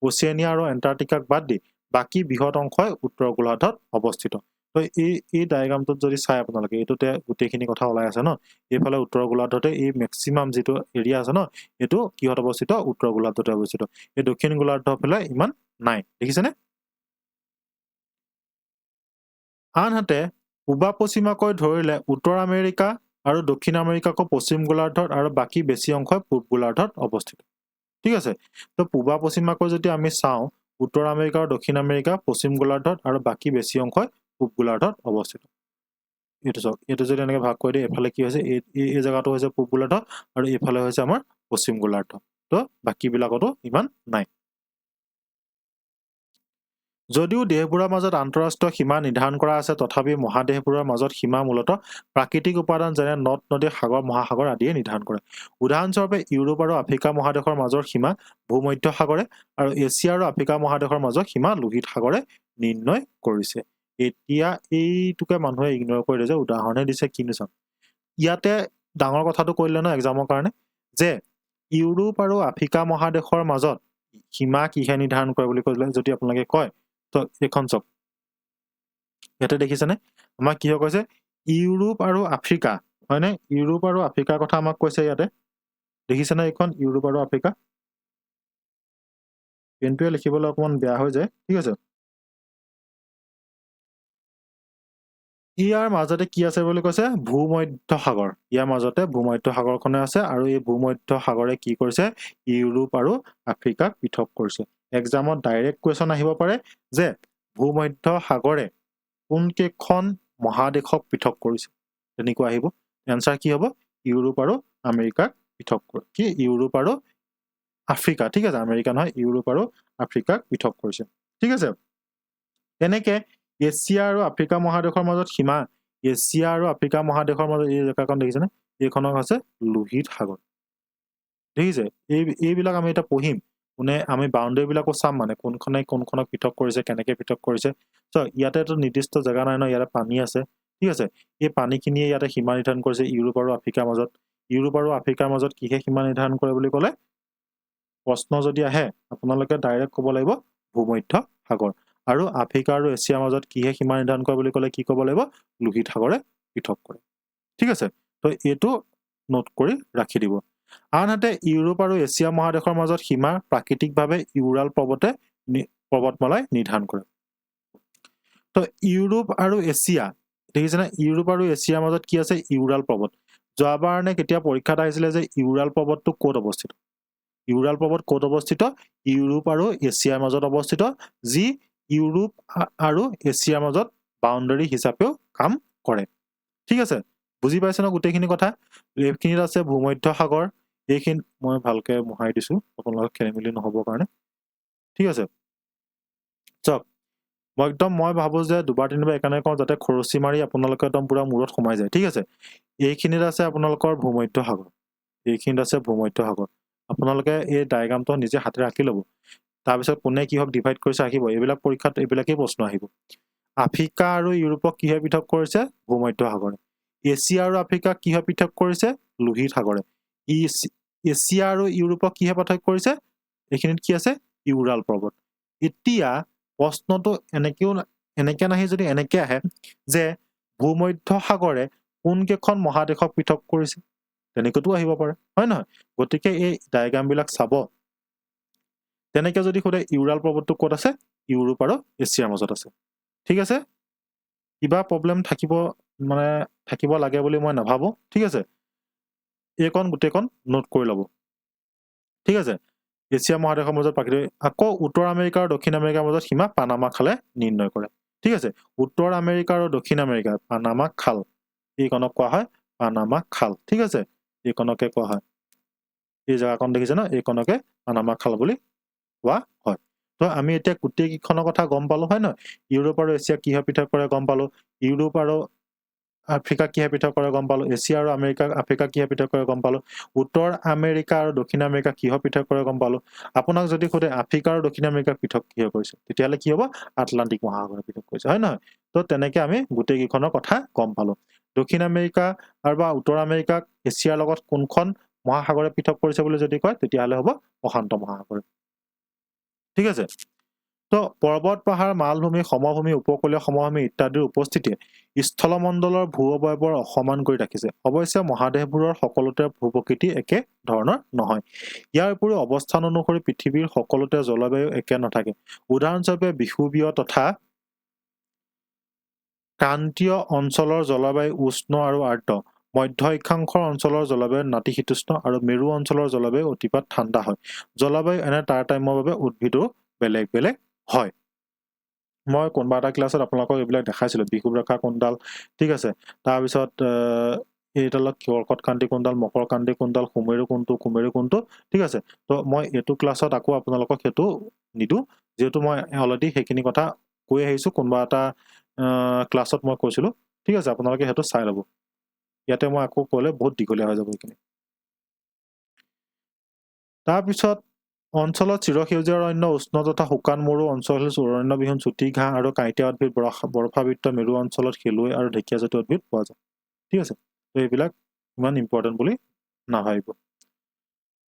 ওচিয়ানিয়া আৰু এণ্টাৰ্কটিকাক বাদ দি বাকী বৃহৎ অংশই উত্তৰ গোলাৰ্ধত অৱস্থিত তো এই ডায়েগ্ৰামটোত যদি চাই আপোনালোকে এইটোতে গোটেইখিনি কথা ওলাই আছে ন এইফালে উত্তৰ গোলাৰ্ধতে এই মেক্সিমাম যিটো এৰিয়া আছে ন এইটো কিহত অৱস্থিত উত্তৰ গোলাৰ্ধতে অৱস্থিত এই দক্ষিণ গোলাৰ্ধৰ ফালে ইমান নাই দেখিছেনে আনহাতে পূবা পশ্চিমাকৈ ধৰিলে উত্তৰ আমেৰিকা আৰু দক্ষিণ আমেৰিকাকো পশ্চিম গোলাৰ্ধত আৰু বাকী বেছি অংশই পূব গোলাৰ্ধত অৱস্থিত ঠিক আছে তো পূবা পশ্চিমাকৈ যদি আমি চাওঁ উত্তৰ আমেৰিকা আৰু দক্ষিণ আমেৰিকা পশ্চিম গোলাৰ্ধত আৰু বাকী বেছি অংশই পূব গোলাৰ্ধত অৱস্থিত এইটো চাওক এইটো যদি এনেকৈ ভাগ কৰি দিয়ে এফালে কি হৈছে এই জেগাটো হৈছে পূব গোলাৰ্ধ আৰু এইফালে হৈছে আমাৰ পশ্চিম গোলাৰ্ধ তো বাকীবিলাকতো ইমান নাই যদিও দেশবোৰৰ মাজত আন্তঃৰাষ্ট্ৰীয় সীমা নিৰ্ধাৰণ কৰা আছে তথাপি মহাদেশবোৰৰ মাজত সীমা মূলতঃ প্ৰাকৃতিক উপাদান যেনে নদ নদী সাগৰ মহাসাগৰ আদিয়ে নিৰ্ধাৰণ কৰে উদাহৰণস্বৰূপে ইউৰোপ আৰু আফ্ৰিকা মহাদেশৰ মাজৰ সীমা ভূমধ্য সাগৰে আৰু এছিয়া আৰু আফ্ৰিকা মহাদেশৰ মাজৰ সীমা লোহিত সাগৰে নিৰ্ণয় কৰিছে এতিয়া এইটোকে মানুহে ইগনৰ কৰি দিছে উদাহৰণে দিছে কিনো চাম ইয়াতে ডাঙৰ কথাটো কৰিলে ন এক্সামৰ কাৰণে যে ইউৰোপ আৰু আফ্ৰিকা মহাদেশৰ মাজত সীমা কিহে নিৰ্ধাৰণ কৰে বুলি কৈলে যদি আপোনালোকে কয় তো এইখন চাওক ইয়াতে দেখিছেনে আমাক কি কৈছে ইউৰোপ আৰু আফ্ৰিকা হয়নে ইউৰোপ আৰু আফ্ৰিকাৰ কথা আমাক কৈছে ইয়াতে দেখিছেনে এইখন ইউৰোপ আৰু আফ্ৰিকা পেনটোৱে লিখিবলৈ অকমান বেয়া হৈ যায় ঠিক আছে ইয়াৰ মাজতে কি আছে বুলি কৈছে ভূমধ্য সাগৰ ইয়াৰ মাজতে ভূমধ্য সাগৰখনে আছে আৰু এই ভূমধ্য সাগৰে কি কৰিছে ইউৰোপ আৰু আফ্ৰিকাক পৃথক কৰিছে এক্সামত ডাইৰেক্ট কোৱেশ্চন আহিব পাৰে যে ভূমধ্য সাগৰে কোনকেইখন মহাদেশক পৃথক কৰিছে তেনেকুৱা আহিব এনসাৰ কি হ'ব ইউৰোপ আৰু আমেৰিকাক পৃথক কৰে কি ইউৰোপ আৰু আফ্ৰিকা ঠিক আছে আমেৰিকা নহয় ইউৰোপ আৰু আফ্ৰিকাক পৃথক কৰিছে ঠিক আছে তেনেকে এছিয়া আৰু আফ্ৰিকা মহাদেশৰ মাজত সীমা এছিয়া আৰু আফ্ৰিকা মহাদেশৰ মাজত এই জেগাখন দেখিছেনে এইখনক আছে লোহিত সাগৰ দেখিছে এইবিলাক আমি এটা পঢ়িম কোনে আমি বাউণ্ডেৰী বিলাকো চাম মানে কোনখনে কোনখনক পৃথক কৰিছে কেনেকে পৃথক কৰিছে চ ইয়াতে তো নিৰ্দিষ্ট জেগা নাই ন ইয়াতে পানী আছে ঠিক আছে এই পানীখিনিয়ে ইয়াতে সীমা নিৰ্ধাৰণ কৰিছে ইউৰোপ আৰু আফ্ৰিকাৰ মাজত ইউৰোপ আৰু আফ্ৰিকাৰ মাজত কিহে সীমা নিৰ্ধাৰণ কৰে বুলি ক'লে প্ৰশ্ন যদি আহে আপোনালোকে ডাইৰেক্ট ক'ব লাগিব ভূমধ্য সাগৰ আৰু আফ্ৰিকা আৰু এছিয়াৰ মাজত কিহে সীমা নিৰ্ধাৰণ কৰে বুলি ক'লে কি ক'ব লাগিব লোহিত সাগৰে পৃথক কৰে ঠিক আছে তো এইটো নোট কৰি ৰাখি দিব আনহাতে ইউৰোপ আৰু এছিয়া মহাদেশৰ মাজত সীমা প্ৰাকৃতিকভাৱে ইউৰাল পৰ্বতমালাই নিৰ্ধাৰণ কৰে তো ইউৰোপ আৰু এছিয়া দেখিছেনে ইউৰোপ আৰু এছিয়াৰ মাজত কি আছে ইউৰাল পৰ্বত যোৱাবাৰ নে কেতিয়া পৰীক্ষাত আহিছিলে যে ইউৰাল পৰ্বতটো ক'ত অৱস্থিত ইউৰাল পৰ্বত ক'ত অৱস্থিত ইউৰোপ আৰু এছিয়াৰ মাজত অৱস্থিত যি ইউৰোপ আৰু এছিয়াৰ মাজত বাউণ্ডাৰী হিচাপেও কাম কৰে ঠিক আছে বুজি পাইছে ন গোটেইখিনি কথা এইখিনিত আছে ভূমধ্য সাগৰ এইখিনি মই ভালকে মোহাৰি দিছো আপোনালোকৰ খেলিমেলি নহ'বৰ কাৰণে ঠিক আছে চক মই ভাবো যে দুবাৰ তিনিবাৰ একানে কওঁ যাতে খৰচি মাৰি আপোনালোকে একদম পুৰা মূৰত সোমাই যায় ঠিক আছে এইখিনিত আছে আপোনালোকৰ ভূমধ্য সাগৰ এইখিনিত আছে ভূমধ্য সাগৰ আপোনালোকে এই ডায়াগ্ৰামটো নিজে হাতেৰে আঁকি ল'ব তাৰপিছত কোনে কিহক ডিভাইড কৰিছে আঁকিব এইবিলাক পৰীক্ষাত এইবিলাকেই প্ৰশ্ন আহিব আফ্ৰিকা আৰু ইউৰোপক কিহে পৃথক কৰিছে ভূমধ্য সাগৰে এছিয়া আৰু আফ্ৰিকাক কিহে পৃথক কৰিছে লোহিত সাগৰে এছিয়া আৰু ইউৰোপক কিহে পৃথক কৰিছে এইখিনিত কি আছে ইউৰাল পৰ্বত এতিয়া প্ৰশ্নটো এনেকে নাহি যদি এনেকে আহে যে ভূমধ্য সাগৰে কোনকেইখন মহাদেশক পৃথক কৰিছে তেনেকৈতো আহিব পাৰে হয় নহয় গতিকে এই ডায়াগ্ৰাম বিলাক চাব তেনেকে যদি সোধে ইউৰাল পৰ্বতটো ক'ত আছে ইউৰোপ আৰু এছিয়াৰ মাজত আছে ঠিক আছে কিবা প্ৰব্লেম থাকিব লাগে বুলি মই নাভাবো ঠিক আছে এইকণ গোটেইকণ নোট কৰি ল'ব ঠিক আছে এছিয়া মহাদেশৰ মাজত প্ৰাকৃতিক আকৌ উত্তৰ আমেৰিকা আৰু দক্ষিণ আমেৰিকাৰ মাজত সীমা পানামা খালে নিৰ্ণয় কৰে ঠিক আছে উত্তৰ আমেৰিকা আৰু দক্ষিণ আমেৰিকা পানামা খাল এইকণক কোৱা হয় পানামা খাল ঠিক আছে এইকণকে কোৱা হয় এই জেগাকণ দেখিছে ন এইকণকে পানামা খাল বুলি কোৱা হয় তো আমি এতিয়া গোটেইকেইখনৰ কথা গম পালো হয় নহয় ইউৰোপ আৰু এছিয়া কিহে পৃথক কৰে গম পালো ইউৰোপ আৰু আফ্ৰিকা কিহে পৃথক কৰে গম পালো এছিয়া আৰু আফ্ৰিকা কিহে পৃথক কৰে গম পালো উত্তৰ আমেৰিকা আৰু দক্ষিণ আমেৰিকা কিহে পৃথক কৰে গম পালো আপোনাক যদি সোধে আফ্ৰিকা আৰু দক্ষিণ আমেৰিকা পৃথক কিহে কৰিছে তেতিয়াহ'লে কি হ'ব আটলান্টিক মহাসাগৰে পৃথক কৰিছে হয় নহয় তো তেনেকে আমি গোটেইকেইখনৰ কথা গম পালো দক্ষিণ আমেৰিকা আৰু বা উত্তৰ আমেৰিকাক এছিয়াৰ লগত কোনখন মহাসাগৰে পৃথক কৰিছে বুলি যদি কয় তেতিয়াহ'লে হ'ব প্ৰশান্ত মহাসাগৰে ঠিক আছে তো পৰ্বত পাহাৰ মালভূমি সমভূমি উপকূলীয় সমভূমি ইত্যাদিৰ উপস্থিতিয়ে স্থলমণ্ডলৰ ভূ অৱয়বৰ অসমান কৰি ৰাখিছে অৱশ্যে মহাদেশবোৰৰ সকলোতে ভূপ্ৰকৃতি একে ধৰণৰ নহয় ইয়াৰ উপৰিও অৱস্থান অনুসৰি পৃথিৱীৰ সকলোতে জলবায়ু একে নাথাকে উদাহৰণস্বৰূপে বিষুৱীয় তথা ক্ৰান্তীয় অঞ্চলৰ জলবায়ু উষ্ণ আৰু আৰ্দ্ৰ মধ্য অক্ষাংশৰ অঞ্চলৰ জলবায়ু নাতিশীতোষ্ণ আৰু মেৰু অঞ্চলৰ জলবায়ু অতিপাত ঠাণ্ডা হয় জলবায়ু এনে তাৰতম্যৰ বাবে উদ্ভিদো বেলেগ বেলেগ হয় মই কোনোবা এটা ক্লাছত আপোনালোকক এইবিলাক দেখাইছিলোঁ বিষুৱৰেখা কোনডাল ঠিক আছে তাৰপিছত এইডালক কৰ্কটক্ৰান্তি কোনডাল মকৰক্ৰান্তি কোনডাল সুমেৰু কোনটো ঠিক আছে তো মই এইটো ক্লাছত আকৌ আপোনালোকক সেইটো নিদো যিহেতু মই অলৰেডি সেইখিনি কথা কৈ আহিছোঁ কোনোবা এটা ক্লাছত মই কৈছিলোঁ ঠিক আছে আপোনালোকে সেইটো চাই ল'ব ইয়াতে মই আকৌ ক'লে বহুত দীঘলীয়া হৈ যাব এইখিনি তাৰপিছত অঞ্চলত চিৰসেউজীয়া অৰণ্য উষ্ণ তথা শুকান মৰু অঞ্চল অৰণ্যবিহীন চুটি ঘাঁহ আৰু কাঁইটীয়া উদ্ভিদ বৰফাবৃত মেৰু অঞ্চলত শেলুৱৈ আৰু ঢেকীয়াজাতীয় উদ্ভিদ পোৱা যায় ঠিক আছে তো এইবিলাক ইমান ইম্পৰ্টেণ্ট বুলি নাভাবিব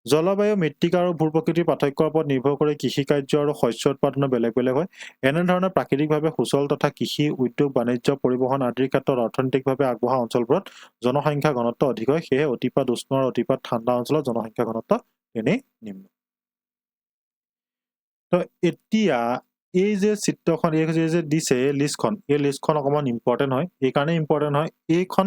জলবায়ু মৃত্তিকা আৰু ভূ-প্ৰকৃতিৰ পাৰ্থক্যৰ ওপৰত নিৰ্ভৰ কৰি কৃষি কাৰ্য আৰু শস্য উৎপাদন বেলেগ বেলেগ হয় এনেধৰণে প্ৰাকৃতিকভাৱে সুচল তথা কৃষি উদ্যোগ বাণিজ্য পৰিবহণ আদিৰ ক্ষেত্ৰত অৰ্থনৈতিকভাৱে আগবঢ়া অঞ্চলবোৰত জনসংখ্যা ঘনত্ব অধিক হয় সেয়ে অতিপাত উষ্ণ আৰু অতিপাত ঠাণ্ডা অঞ্চলত জনসংখ্যা ঘনত্ব এনেই নিম্ন তো এতিয়া এই যে চিত্ৰখন এই যে দিছে লিষ্টখন এই লিষ্টখন অকমান ইম্পৰ্টেন্ট হয় এই কাৰণে ইম্পৰ্টেন্ট হয় এইখন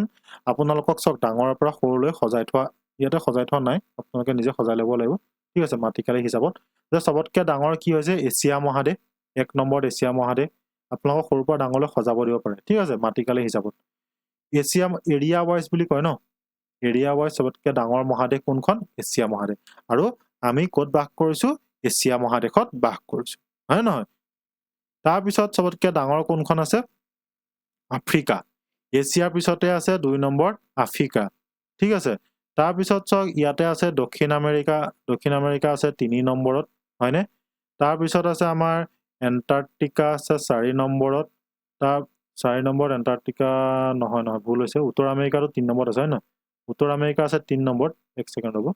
আপোনালোকক চক ডাঙৰৰ পৰা সৰুলৈ সজাই থোৱা ইয়াতে সজাই থোৱা নাই আপোনালোকে নিজে সজাই ল'ব লাগিব ঠিক আছে মাটিকালি হিচাপত যে সবতকৈ ডাঙৰ কি হৈছে এছিয়া মহাদেশ 1 নম্বৰত এছিয়া মহাদেশ আপোনালোকক সৰুৰ পৰা ডাঙৰলৈ সজাব দিব পাৰে ঠিক আছে মাটিকালি হিচাপত এছিয়া এৰিয়া ওয়াইজ বুলি কয় ন এৰিয়া ওয়াইজ সবতকৈ ডাঙৰ মহাদেশ কোনখন এছিয়া মহাদেশ আৰু আমি ক'ত বাস কৰিছো এছিয়া মহাদেশত বাস কৰিছো হয় নহয় তাৰ পিছত সবতকৈ ডাঙৰ কোনখন আছে আফ্ৰিকা এছিয়াৰ পিছতে আছে 2 নম্বৰ আফ্ৰিকা ঠিক আছে তাৰ পিছত চক ইয়াতে আছে দক্ষিণ আমেৰিকা আছে 3 নম্বৰত হয়নে তাৰ পিছত আছে আমাৰ এন্টাৰ্কটিকা আছে 4 নম্বৰত তাৰ 4 নম্বৰত এন্টাৰ্কটিকা নহয় ভুল হৈছে উত্তৰ আমেৰিকাটো 3 নম্বৰত আছে হয় না উত্তৰ আমেৰিকা আছে 3 নম্বৰত এক সেকেন্ড হ'ব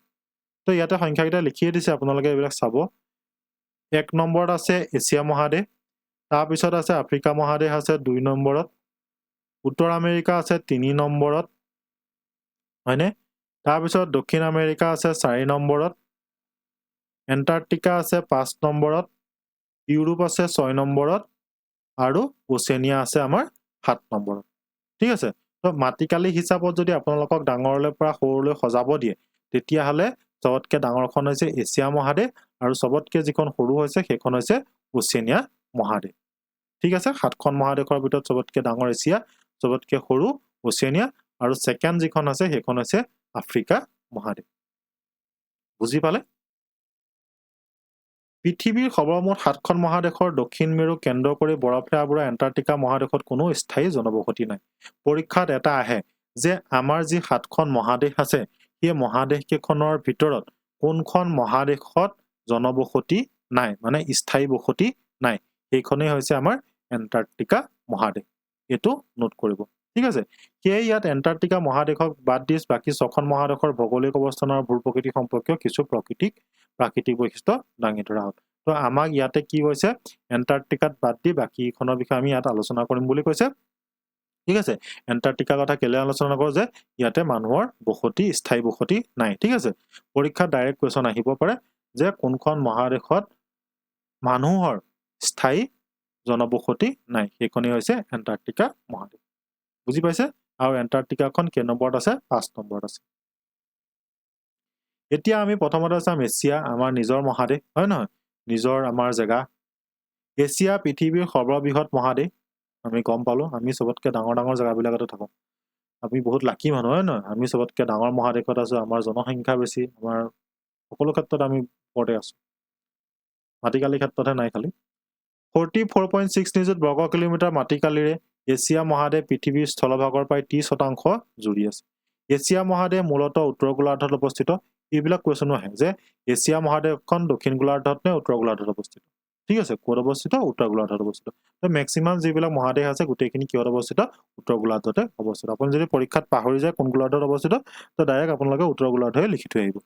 তো ইয়াতে সংখ্যাকেইটা লিখিয়ে দিছে আপোনালোকে এইবিলাক চাব 1 নম্বৰত আছে এছিয়া মহাদেশ তাৰ পিছত আছে আফ্ৰিকা মহাদেশ আছে 2 নম্বৰত উত্তৰ আমেৰিকা আছে 3 নম্বৰত হয়নে তাৰ পিছত দক্ষিণ আমেৰিকা আছে 4 নম্বৰত এন্টাৰ্কটিকা আছে 5 নম্বৰত ইউৰোপ আছে 6 নম্বৰত আৰু ওচেনিয়া আছে আমাৰ 7 নম্বৰত ঠিক আছে তো মাটিকালি হিচাপত যদি আপোনালোকক ডাঙৰলৈ পৰা সৰুলৈ সজাব দিয়ে তেতিয়াহলে সবতকৈ ডাঙৰখন হৈছে এছিয়া মহাদেশ আৰু সবতকৈ যিখন সৰু হৈছে সেইখন হৈছে ওচেনিয়া মহাদেশ ঠিক আছে 7খন মহাদেশৰ ভিতৰত সবতকৈ ডাঙৰ এছিয়া সবতকৈ সৰু ওচেনিয়া আৰু সেকেন্ড যিখন আছে সেইখন হৈছে আফ্ৰিকা মহাদেশ বুজি পালে পৃথিৱীৰ সৰ্বমুঠ 7খন মহাদেশৰ দক্ষিণ মেৰু কেন্দ্ৰ কৰি বৰফে আৱৰা এন্টাৰ্কটিকা মহাদেশত কোনো স্থায়ী জনবসতি নাই পৰীক্ষাত এটা আহে যে আমাৰ যি 7খন মহাদেশ আছে সেই মহাদেশ কেইখনৰ ভিতৰত কোনখন মহাদেশত জনবসতি নাই মানে স্থায়ী বসতি নাই এইখনেই হৈছে আমাৰ এন্টাৰ্কটিকা মহাদেশ এটো নোট কৰিব ঠিক আছে কিয়ে ইয়াত এন্টাৰ্কটিকা মহাদেশক বাদ দি বাকি 6খন মহাদেশৰ ভৌগোলিক অৱস্থানৰ ভূ-প্ৰকৃতি সম্পৰ্কীয় কিছু প্ৰাকৃতিক বৈশিষ্ট্য দাঙি ধৰা হ'ল তো আমাক ইয়াতে কি হৈছে এন্টাৰ্কটিকাত বাদ দি বাকিখনৰ বিষয়ে আমি ইয়াত আলোচনা কৰিম বুলি কৈছে ঠিক আছে এন্টাৰ্কটিকা কথা কেলে আলোচনা কৰো যে ইয়াতে মানুহৰ বসতি স্থায়ী বসতি নাই ঠিক আছে পৰীক্ষা ডাইৰেক্ট কোৱেশ্চন আহিব পাৰে যে কোনখন মহাদেশত মানুহৰ স্থায়ী জনবসতি নাই সেইখনেই হৈছে এন্টাৰ্কটিকা মহাদেশ বুজি পাইছে আৰু এন্টাৰ্কটিকাখন কে নম্বৰত আছে 5 নম্বৰত আছে এতিয়া আমি প্ৰথমতে চাম এছিয়া আমাৰ নিজৰ মহাদেশ হয় নহয় নিজৰ আমাৰ জেগা এছিয়া পৃথিৱীৰ সৰ্ববৃহৎ মহাদেশ আমি গম পালো আমি সবতকৈ ডাঙৰ জেগাবিলাকতে থাকো আমি বহুত লাকি মানুহ হয় নহয় আমি সবতকৈ ডাঙৰ মহাদেশত আছো আমাৰ জনসংখ্যা বেছি আমাৰ সকলো ক্ষেত্ৰত আমি ওপৰতে আছো মাটিকালি ক্ষেত্ৰতে নাই খালি 44.6 নিযুত বৰ্গ কিলোমিটাৰ মাটিকালিৰে এছিয়া মহাদেশ পৃথিৱীৰ স্থলভাগৰ প্ৰায় 30% জুৰি আছে এছিয়া মহাদেশ মূলতঃ উত্তৰ গোলাৰ্ধত অৱস্থিত এইবিলাক কোৱেশ্চনো আহে যে এছিয়া মহাদেশখন দক্ষিণ গোলাৰ্ধত নে উত্তৰ গোলাৰ্ধত অৱস্থিত ঠিক আছে ক'ত অৱস্থিত উত্তৰ গোলাৰ্ধত অৱস্থিত তো ম্যাক্সিমাম যিবিলাক মহাদেশ আছে গোটেইখিনি কিহত অৱস্থিত উত্তৰ গোলাৰ্ধতে অৱস্থিত আপুনি যদি পৰীক্ষাত পাহৰি যায় কোন গোলাৰ্ধত অৱস্থিত তো ডাইৰেক্ট আপোনালোকে উত্তৰ গোলাৰ্ধই লিখি থৈ আহিব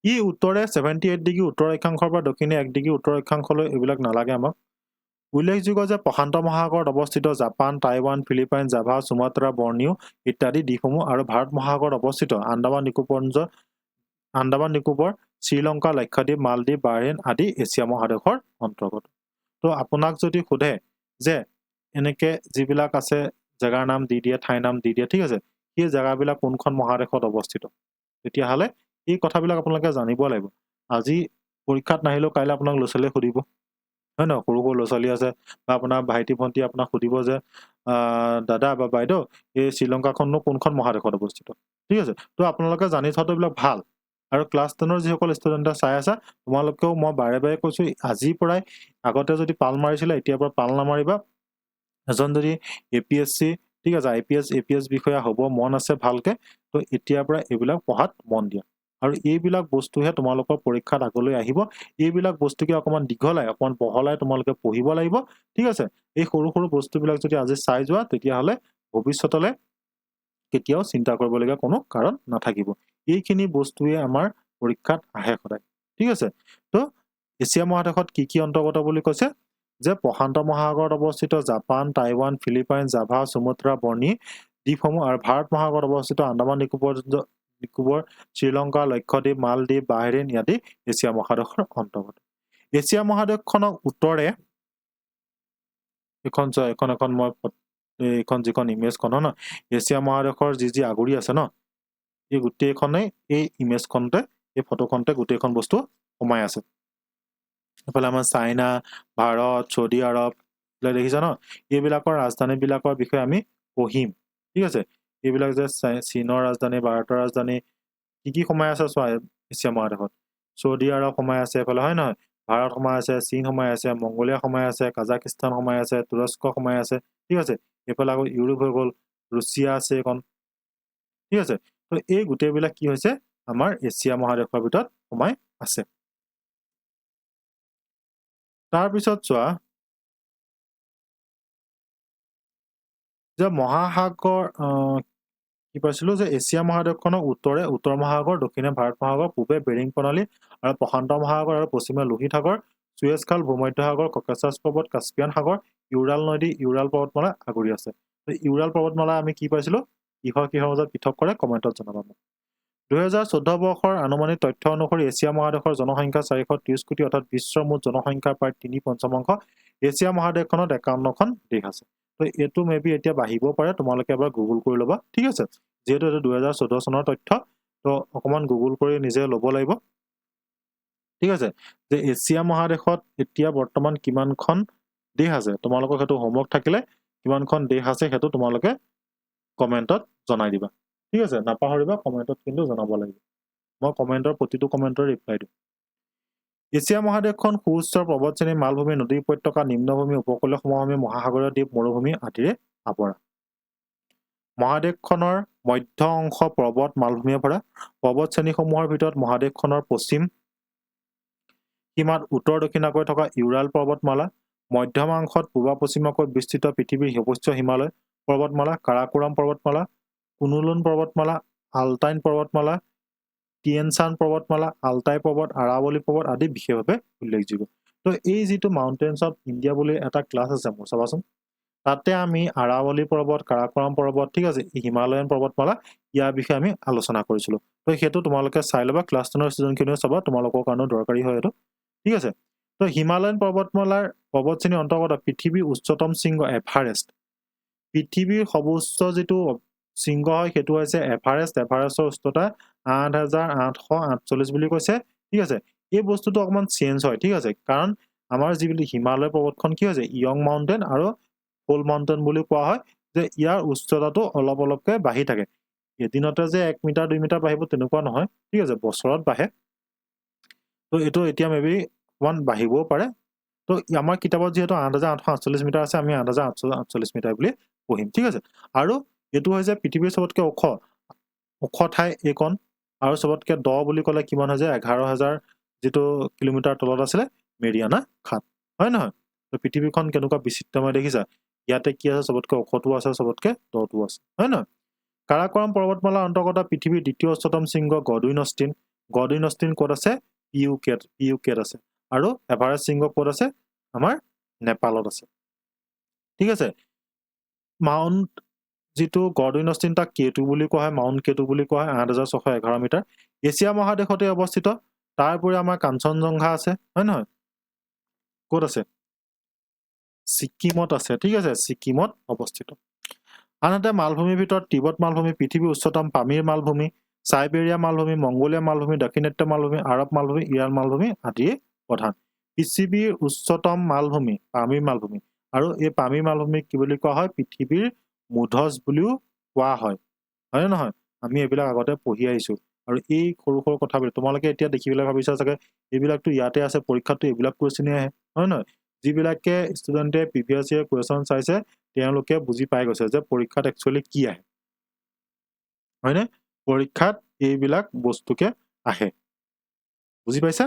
ই উত্তৰে 78 ডিগ্ৰী উত্তৰ অক্ষাংশৰ পৰা দক্ষিণে 1 ডিগ্ৰী উত্তৰ অক্ষাংশলৈ এইবিলাক নালাগে আমাক উল্লেখযোগ্য যে প্ৰশান্ত মহাসাগৰত অৱস্থিত Japan Taiwan Philippine Java Sumatra Borneo ইত্যাদি দ্বীপসমূহ আৰু ভাৰত মহাসাগৰত অৱস্থিত আন্দামান নিকোবৰ শ্ৰীলংকা লক্ষদ্বীপ মালদ্বীপ বাহৰেইন আদি এছিয়া মহাদেশৰ অন্তৰ্গত তো আপোনাক যদি সোধে যে এনেকে যিবিলাক আছে জেগাৰ নাম দি দিয়ে ঠাইৰ নাম দি দিয়ে ঠিক আছে সেই জেগাবিলাক কোনখন মহাদেশত অৱস্থিত তেতিয়াহ'লে এই কথাবিলাক আপোনালোকে জানিব লাগিব আজি পৰীক্ষাত নাহিলেও কাইলৈ আপোনাক ল'ৰা-ছোৱালীয়ে সুধিব হয় নহয় সৰু ল'ৰা-ছোৱালী আছে বা আপোনাৰ ভাইটি ভণ্টি আপোনাক সুধিব যে দাদা বা বাইদেউ এই শ্ৰীলংকাখননো কোনখন মহাদেশত অৱস্থিত ঠিক আছে তো আপোনালোকে জানি থোৱাটো এইবিলাক ভাল আৰু ক্লাছ 10ৰ যিসকল ষ্টুডেণ্টে চাই আছা তোমালোকেও মই বাৰে কৈছো আজিৰ পৰাই আগতে যদি পাল মাৰিছিলে এতিয়াৰ পৰা পাল নামাৰিবা এজন যদি এপিএসসি ঠিক আছে এপিএস বিষয়া হ'ব মন আছে ভালকে তো এতিয়াৰ পৰা এইবিলাক পঢ়াত মন দিয়া আৰু এইবিলাক বস্তুহে তোমালোকৰ পৰীক্ষাত আগলৈ আহিব এইবিলাক বস্তুকে অকমান দীঘলাই অকমান বহলাই তোমালোকে পঢ়িব লাগিব ঠিক আছে এই সৰু বস্তুবিলাক যদি আজি চাই যোৱা তেতিয়াহ'লে ভৱিষ্যতলৈ কেতিয়াও চিন্তা কৰিবলগীয়া কোনো কাৰণ নাথাকিব এইখিনি বস্তুৱে আমাৰ পৰীক্ষাত আহে সদায় ঠিক আছে তো এছিয়া মহাদেশত কি অন্তৰ্গত বুলি কৈছে যে প্ৰশান্ত মহাসাগৰত অৱস্থিত Japan Taiwan Philippine Java Sumatra Borneo দ্বীপসমূহ আৰু ভাৰত মহাসাগৰত অৱস্থিত আন্দামান নিকোবৰ শ্ৰীলংকা লক্ষদ্বীপ মালদ্বীপ বাহৰেইন আদি এছিয়া মহাদেশৰ অন্তৰ্গত এছিয়া মহাদেশখনক উত্তৰে এখন মই এইখন যিখন ইমেজখন ন এছিয়া মহাদেশৰ যি আগুৰি আছে ন এই গোটেইখনে এই ইমেজখনতে এই ফটোখনতে গোটেইখন বস্তু সোমাই আছে এফালে আমাৰ চাইনা ভাৰত সৌদি আৰব দেখিছা ন এইবিলাকৰ ৰাজধানীবিলাকৰ বিষয়ে আমি পঢ়িম ঠিক আছে এইবিলাক যে চীনৰ ৰাজধানী ভাৰতৰ ৰাজধানী কি সোমাই আছে চোৱা এছিয়া মহাদেশত সৌদি আৰব সোমাই আছে এফালে হয় নহয় ভাৰত সোমাই আছে চীন সোমাই আছে মংগোলিয়া সোমাই আছে কাজাকিস্তান সোমাই আছে তুৰস্ক সোমাই আছে ঠিক আছে এফালে আকৌ ইউৰোপ হৈ গ'ল ৰুছিয়া আছে এখন ঠিক আছে তো এই গোটেইবিলাক কি হৈছে আমাৰ এছিয়া মহাদেশৰ ভিতৰত সোমাই আছে তাৰপিছত চোৱা যে মহাসাগৰ কি পাইছিলো যে এছিয়া মহাদেশখনৰ উত্তৰে উত্তৰ মহাসাগৰ দক্ষিণে ভাৰত মহাসাগৰ পূবে বেৰিং প্ৰণালী আৰু প্ৰশান্ত মহাসাগৰ আৰু পশ্চিমে লোহিত সাগৰ সুয়েজ খাল ভূমধ্য সাগৰ ককেছাছ পৰ্বত কাস্পিয়ান সাগৰ ইউৰাল নদী ইউৰাল পৰ্বতমালা আগুৰি আছে ইউৰাল পৰ্বতমালা আমি কি পাইছিলো কিহৰ মাজত পৃথক কৰে কমেণ্টত জনাবা মোক 2014 বৰ্ষৰ আনুমানিক তথ্য অনুসৰি এছিয়া মহাদেশৰ জনসংখ্যা 430 কোটি অৰ্থাৎ বিশ্বৰ মুঠ জনসংখ্যাৰ প্ৰায় 3/5 এছিয়া মহাদেশখনত 51খন দেশ আছে তো এইটো মেবি এতিয়া বাঢ়িব পাৰে তোমালোকে এবাৰ গুগল কৰি ল'বা ঠিক আছে যেহেতু এইটো 2014 চনৰ তথ্য তো অকমান গুগল কৰি নিজে ল'ব লাগিব ঠিক আছে যে এছিয়া মহাদেশত এতিয়া বৰ্তমান কিমানখন দেশ আছে তোমালোকক হেতু হোমৱৰ্ক থাকিলে কিমানখন দেশ আছে হেতু তোমালোকে কমেন্টত জনাই দিবা ঠিক আছে নাপাহৰিবা কমেন্টত কিন্তু জনাব লাগিব মই কমেন্টৰ প্ৰতিটো কমেন্টৰ ৰিপ্লাই দিম এছিয়া মহাদেশখন সুউচ্চ পৰ্বতশ্ৰেণী মালভূমি নদী উপত্যকা নিম্নভূমি উপকূলীয় সমভূমি মহাসাগৰীয় দ্বীপ মৰুভূমি আদিৰে আৱৰা মহাদেশখনৰ মধ্য অংশ পৰ্বত মালভূমিয়ে ভৰা পৰ্বতশ্ৰেণীসমূহৰ ভিতৰত মহাদেশখনৰ পশ্চিম সীমাত উত্তৰ দক্ষিণাকৈ থকা ইউৰাল পৰ্বতমালা মধ্যমাংশত পূবা পশ্চিমাকৈ বিস্তৃত পৃথিৱীৰ সৰ্বোচ্চ হিমালয় পৰ্বতমালা কাৰাকোৰাম পৰ্বতমালা কুনুলুন পৰ্বতমালা আলটাইন পৰ্বতমালা টিয়েনচান পৰ্বতমালা আলটাই পৰ্বত আৰাৱলী পৰ্বত আদি বিশেষভাৱে উল্লেখযোগ্য তো এই যিটো মাউণ্টেইনছ অফ ইণ্ডিয়া বুলি এটা ক্লাছ আছে মোৰ চাবাচোন তাতে আমি আৰাৱলী পৰ্বত কাৰাকোৰাম পৰ্বত ঠিক আছে হিমালয়ান পৰ্বতমালা ইয়াৰ বিষয়ে আমি আলোচনা কৰিছিলো তো সেইটো তোমালোকে চাই ল'বা ক্লাছ 10ৰ ষ্টুডেণ্টখিনিও চাবা তোমালোকৰ কাৰণেও দৰকাৰী হয় এইটো ঠিক আছে তো হিমালয়ান পৰ্বতমালাৰ পৰ্বতশ্ৰেণীৰ অন্তৰ্গত পৃথিৱীৰ উচ্চতম শৃংগ এভাৰেষ্ট পৃথিৱীৰ সৰ্বোচ্চ যিটো শৃংগ হয় সেইটো হৈছে এভাৰেষ্টৰ উচ্চতা 8848 বুলি কৈছে ঠিক আছে এই বস্তুটো অকমান চেঞ্জ হয় ঠিক আছে কাৰণ আমাৰ যিবিলাক হিমালয় পৰ্বতখন কি হৈছে ইয়ং মাউণ্টেইন আৰু ফুল মাউণ্টেইন বুলি কোৱা হয় যে ইয়াৰ উচ্চতাটো অলপকৈ বাঢ়ি থাকে এদিনতে যে 1 মিটাৰ 2 মিটাৰ বাঢ়িব তেনেকুৱা নহয় ঠিক আছে বছৰত বাঢ়ে তো এইটো এতিয়া মেবি অকমান বাঢ়িবও পাৰে তো আমাৰ কিতাপত যেহেতু 8848 মিটাৰ আছে আমি 8848 মিটাৰ বুলি পঢ়িম ঠিক আছে আৰু এইটো হৈছে পৃথিৱীৰ সবতকৈ ওখ ঠাই এইকণ আৰু সবতকৈ দ বুলি ক'লে কিমান হৈ যায় 11000 যিটো কিলোমিটাৰ তলত আছিলে মেৰিয়ানা খাত হয় নহয় তো পৃথিৱীখন কেনেকুৱা বিচিত্ৰময় দেখিছা ইয়াতে কি আছে সবতকৈ ওখটো আছে সবতকৈ দটো আছে হয় নহয় কাৰাকোৰাম পৰ্বতমালাৰ অন্তৰ্গত পৃথিৱীৰ দ্বিতীয় উচ্চতম শৃংগ গডউইন অষ্টিন ক'ত আছে পিউকেত আছে আৰু এভাৰেষ্ট শৃংগ ক'ত আছে আমাৰ নেপালত আছে ঠিক আছে মাউণ্ট যিটো গডউইন অষ্টিন তাক কেটু বুলি কোৱা হয় মাউণ্ট কেটু বুলি কোৱা হয় 8611 মিটাৰ এছিয়া মহাদেশতে অৱস্থিত তাৰপৰি আমাৰ কাঞ্চনজংঘা আছে হয় নহয় ক'ত আছে ছিকিমত আছে ঠিক আছে ছিকিমত অৱস্থিত আনহাতে মালভূমিৰ ভিতৰত তিব্বত মালভূমি পৃথিৱীৰ উচ্চতম পামিৰ মালভূমি সাইবেৰিয়া মালভূমি মংগোলিয়া মালভূমি দক্ষিণাত্য মালভূমি আৰব মালভূমি ইৰাণ মালভূমি আদিয়ে প্ৰধান পৃথিৱীৰ উচ্চতম মালভূমি পামিৰ মালভূমি আৰু এই পামিৰ মালভূমিক কি বুলি কোৱা হয় পৃথিৱীৰ মুধচ বুলিও কোৱা হয় হয়নে নহয় আমি এইবিলাক আগতে পঢ়ি আহিছো আৰু এই সৰু সৰু কথাবিলাক তোমালোকে এতিয়া দেখিবলৈ ভাবিছা চাগে এইবিলাকতো ইয়াতে আছে পৰীক্ষাতো এইবিলাক কুৱেশ্যনে আহে হয় নহয় যিবিলাকে ষ্টুডেণ্টে প্ৰিভিয়াছ ইয়াৰ কুৱেশ্যন চাইছে তেওঁলোকে বুজি পাই গৈছে যে পৰীক্ষাত একচুৱেলি কি আহে হয়নে পৰীক্ষাত এইবিলাক বস্তুকে আহে বুজি পাইছা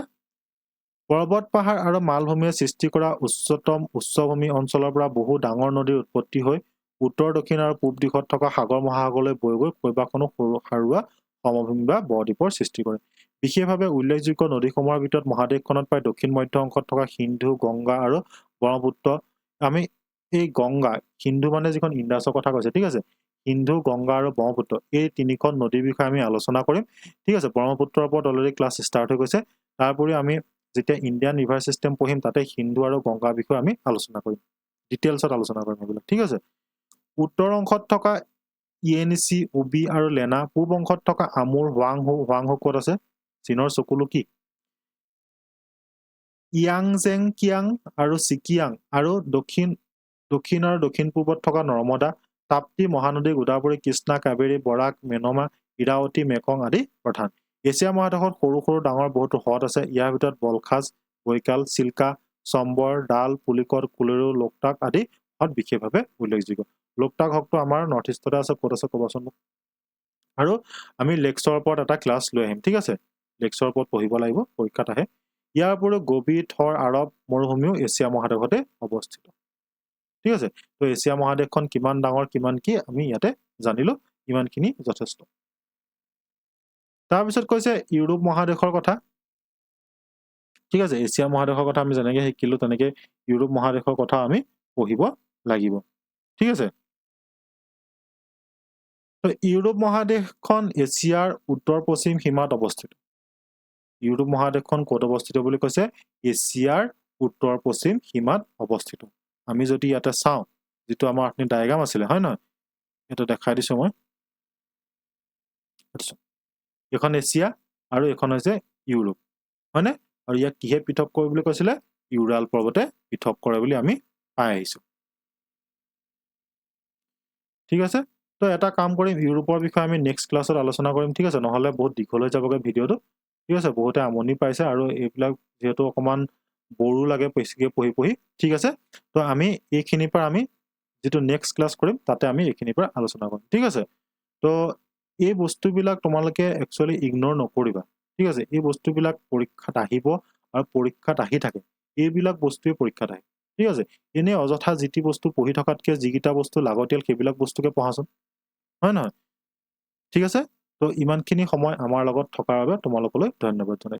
পৰ্বত পাহাৰ আৰু মালভূমিয়ে সৃষ্টি কৰা উচ্চভূমি অঞ্চলৰ পৰা বহু ডাঙৰ নদীৰ উৎপত্তি হৈ উত্তৰ দক্ষিণ আৰু পূব দিশত থকা সাগৰ মহাসাগৰলৈ বৈ গৈ কেইবাখনো সৰু সাৰুৱা সমভূমি বা বদ্বীপৰ সৃষ্টি কৰে বিশেষভাৱে উল্লেখযোগ্য নদীসমূহৰ ভিতৰত মহাদেশখনত প্ৰায় দক্ষিণ মধ্য অংশত থকা সিন্ধু গংগা আৰু ব্ৰহ্মপুত্ৰ আমি এই গংগা সিন্ধু মানে যিখন ইণ্ডাছৰ কথা কৈছে ঠিক আছে সিন্ধু গংগা আৰু ব্ৰহ্মপুত্ৰ এই তিনিখন নদীৰ বিষয়ে আমি আলোচনা কৰিম ঠিক আছে ব্ৰহ্মপুত্ৰৰ ওপৰত অলৰেডি ক্লাছ ষ্টাৰ্ট হৈ গৈছে তাৰোপৰি আমি যেতিয়া ইণ্ডিয়ান ৰিভাৰ চিষ্টেম পঢ়িম তাতে সিন্ধু আৰু গংগাৰ বিষয়ে আমি আলোচনা কৰিম ডিটেইলছত আলোচনা কৰিম এইবিলাক ঠিক আছে উত্তৰ অংশত থকা ইএনচি উবি আৰু লেনা পূব অংশত থকা আমুৰ হোৱাংহো ক'ত আছে চীনৰ চকুলো কি ইয়াংজেং কিয়াং আৰু চিকিয়াং আৰু দক্ষিণ আৰু দক্ষিণ পূবত থকা নৰ্মদা তাপ্তি মহানদী গোদাবৰী কৃষ্ণা কাবেৰী বৰাক মেনমা ইৰাৱতী মেকং আদি প্ৰধান এছিয়া মহাদেশত সৰু সৰু ডাঙৰ বহুতো হ্ৰদ আছে ইয়াৰ ভিতৰত বলখাজ বৈকাল চিল্কা চম্বৰ ডাল পুলিকট কুলেৰু লোকটাক আদি হ্ৰদ বিশেষভাৱে উল্লেখযোগ্য লোকটাক হ্ৰদটো আমাৰ নৰ্থ ইষ্টতে আছে ক'ত আছে ক'বাচোন আৰু আমি লেক্সৰ ওপৰত এটা ক্লাছ লৈ আহিম ঠিক আছে লেক্সৰ ওপৰত পঢ়িব লাগিব পৰীক্ষাত আহে ইয়াৰ উপৰিও গবি থৰ আৰৱ মৰুভূমিও এছিয়া মহাদেশতে অৱস্থিত ঠিক আছে তো এছিয়া মহাদেশখন কিমান ডাঙৰ কিমান কি আমি ইয়াতে জানিলো ইমানখিনি যথেষ্ট তাৰপিছত কৈছে ইউৰোপ মহাদেশৰ কথা ঠিক আছে এছিয়া মহাদেশৰ কথা আমি যেনেকৈ শিকিলো তেনেকৈ ইউৰোপ মহাদেশৰ কথা আমি পঢ়িব লাগিব ঠিক আছে তো ইউৰোপ মহাদেশখন এছিয়াৰ উত্তৰ পশ্চিম সীমাত অৱস্থিত ইউৰোপ মহাদেশখন ক'ত অৱস্থিত বুলি কৈছে এছিয়াৰ উত্তৰ পশ্চিম সীমাত অৱস্থিত আমি যদি ইয়াতে চাওঁ যেটো আমাৰ আপনি ডায়াগ্ৰাম আছিলে হয় নহয় এটা দেখাই দিছো মই এখন এছিয়া আৰু এখন হৈছে ইউৰোপ হয়নে আৰু ইয়াক কিহে পৃথক কৰে বুলি কৈছিলে ইউৰাল পৰ্বতে পৃথক কৰে বুলি আমি পাই আহিছো ঠিক আছে তো এটা কাম কৰিম ইউৰোপৰ বিষয়ে আমি নেক্সট ক্লাছত আলোচনা কৰিম ঠিক আছে নহলে বহুত দীঘল হৈ যাবগে ভিডিওটো ঠিক আছে বহুতে আমনি পাইছে আৰু এইবিলাক যেহেতু অকমান বড়ো লাগে বেছিকৈ পঢ়ি ঠিক আছে তো আমি এইখিনিৰ পৰা আমি যেটো নেক্সট ক্লাছ কৰিম তাতে আমি এইখিনিৰ পৰা আলোচনা কৰিম ঠিক আছে তো এই বস্তুবিলাক তোমালোকে একচুয়ালি ইগনোৰ নকৰিবা ঠিক আছে এই বস্তুবিলাক পৰীক্ষাত আহিব আৰু পৰীক্ষাত আহি থাকে এইবিলাক বস্তুৱে পৰীক্ষাত আহে ঠিক আছে এনে অযথা জিটি বস্তু পঢ়ি থকাতকে যিকিটা বস্তু লাগতিয়াল সেইবিলাক বস্তুকে পঢ়াচোন হয় নহয় ঠিক আছে তো ইমানখিনি সময় আমাৰ লগত থকাৰ বাবে তোমালোকলৈ ধন্যবাদ জনাইছো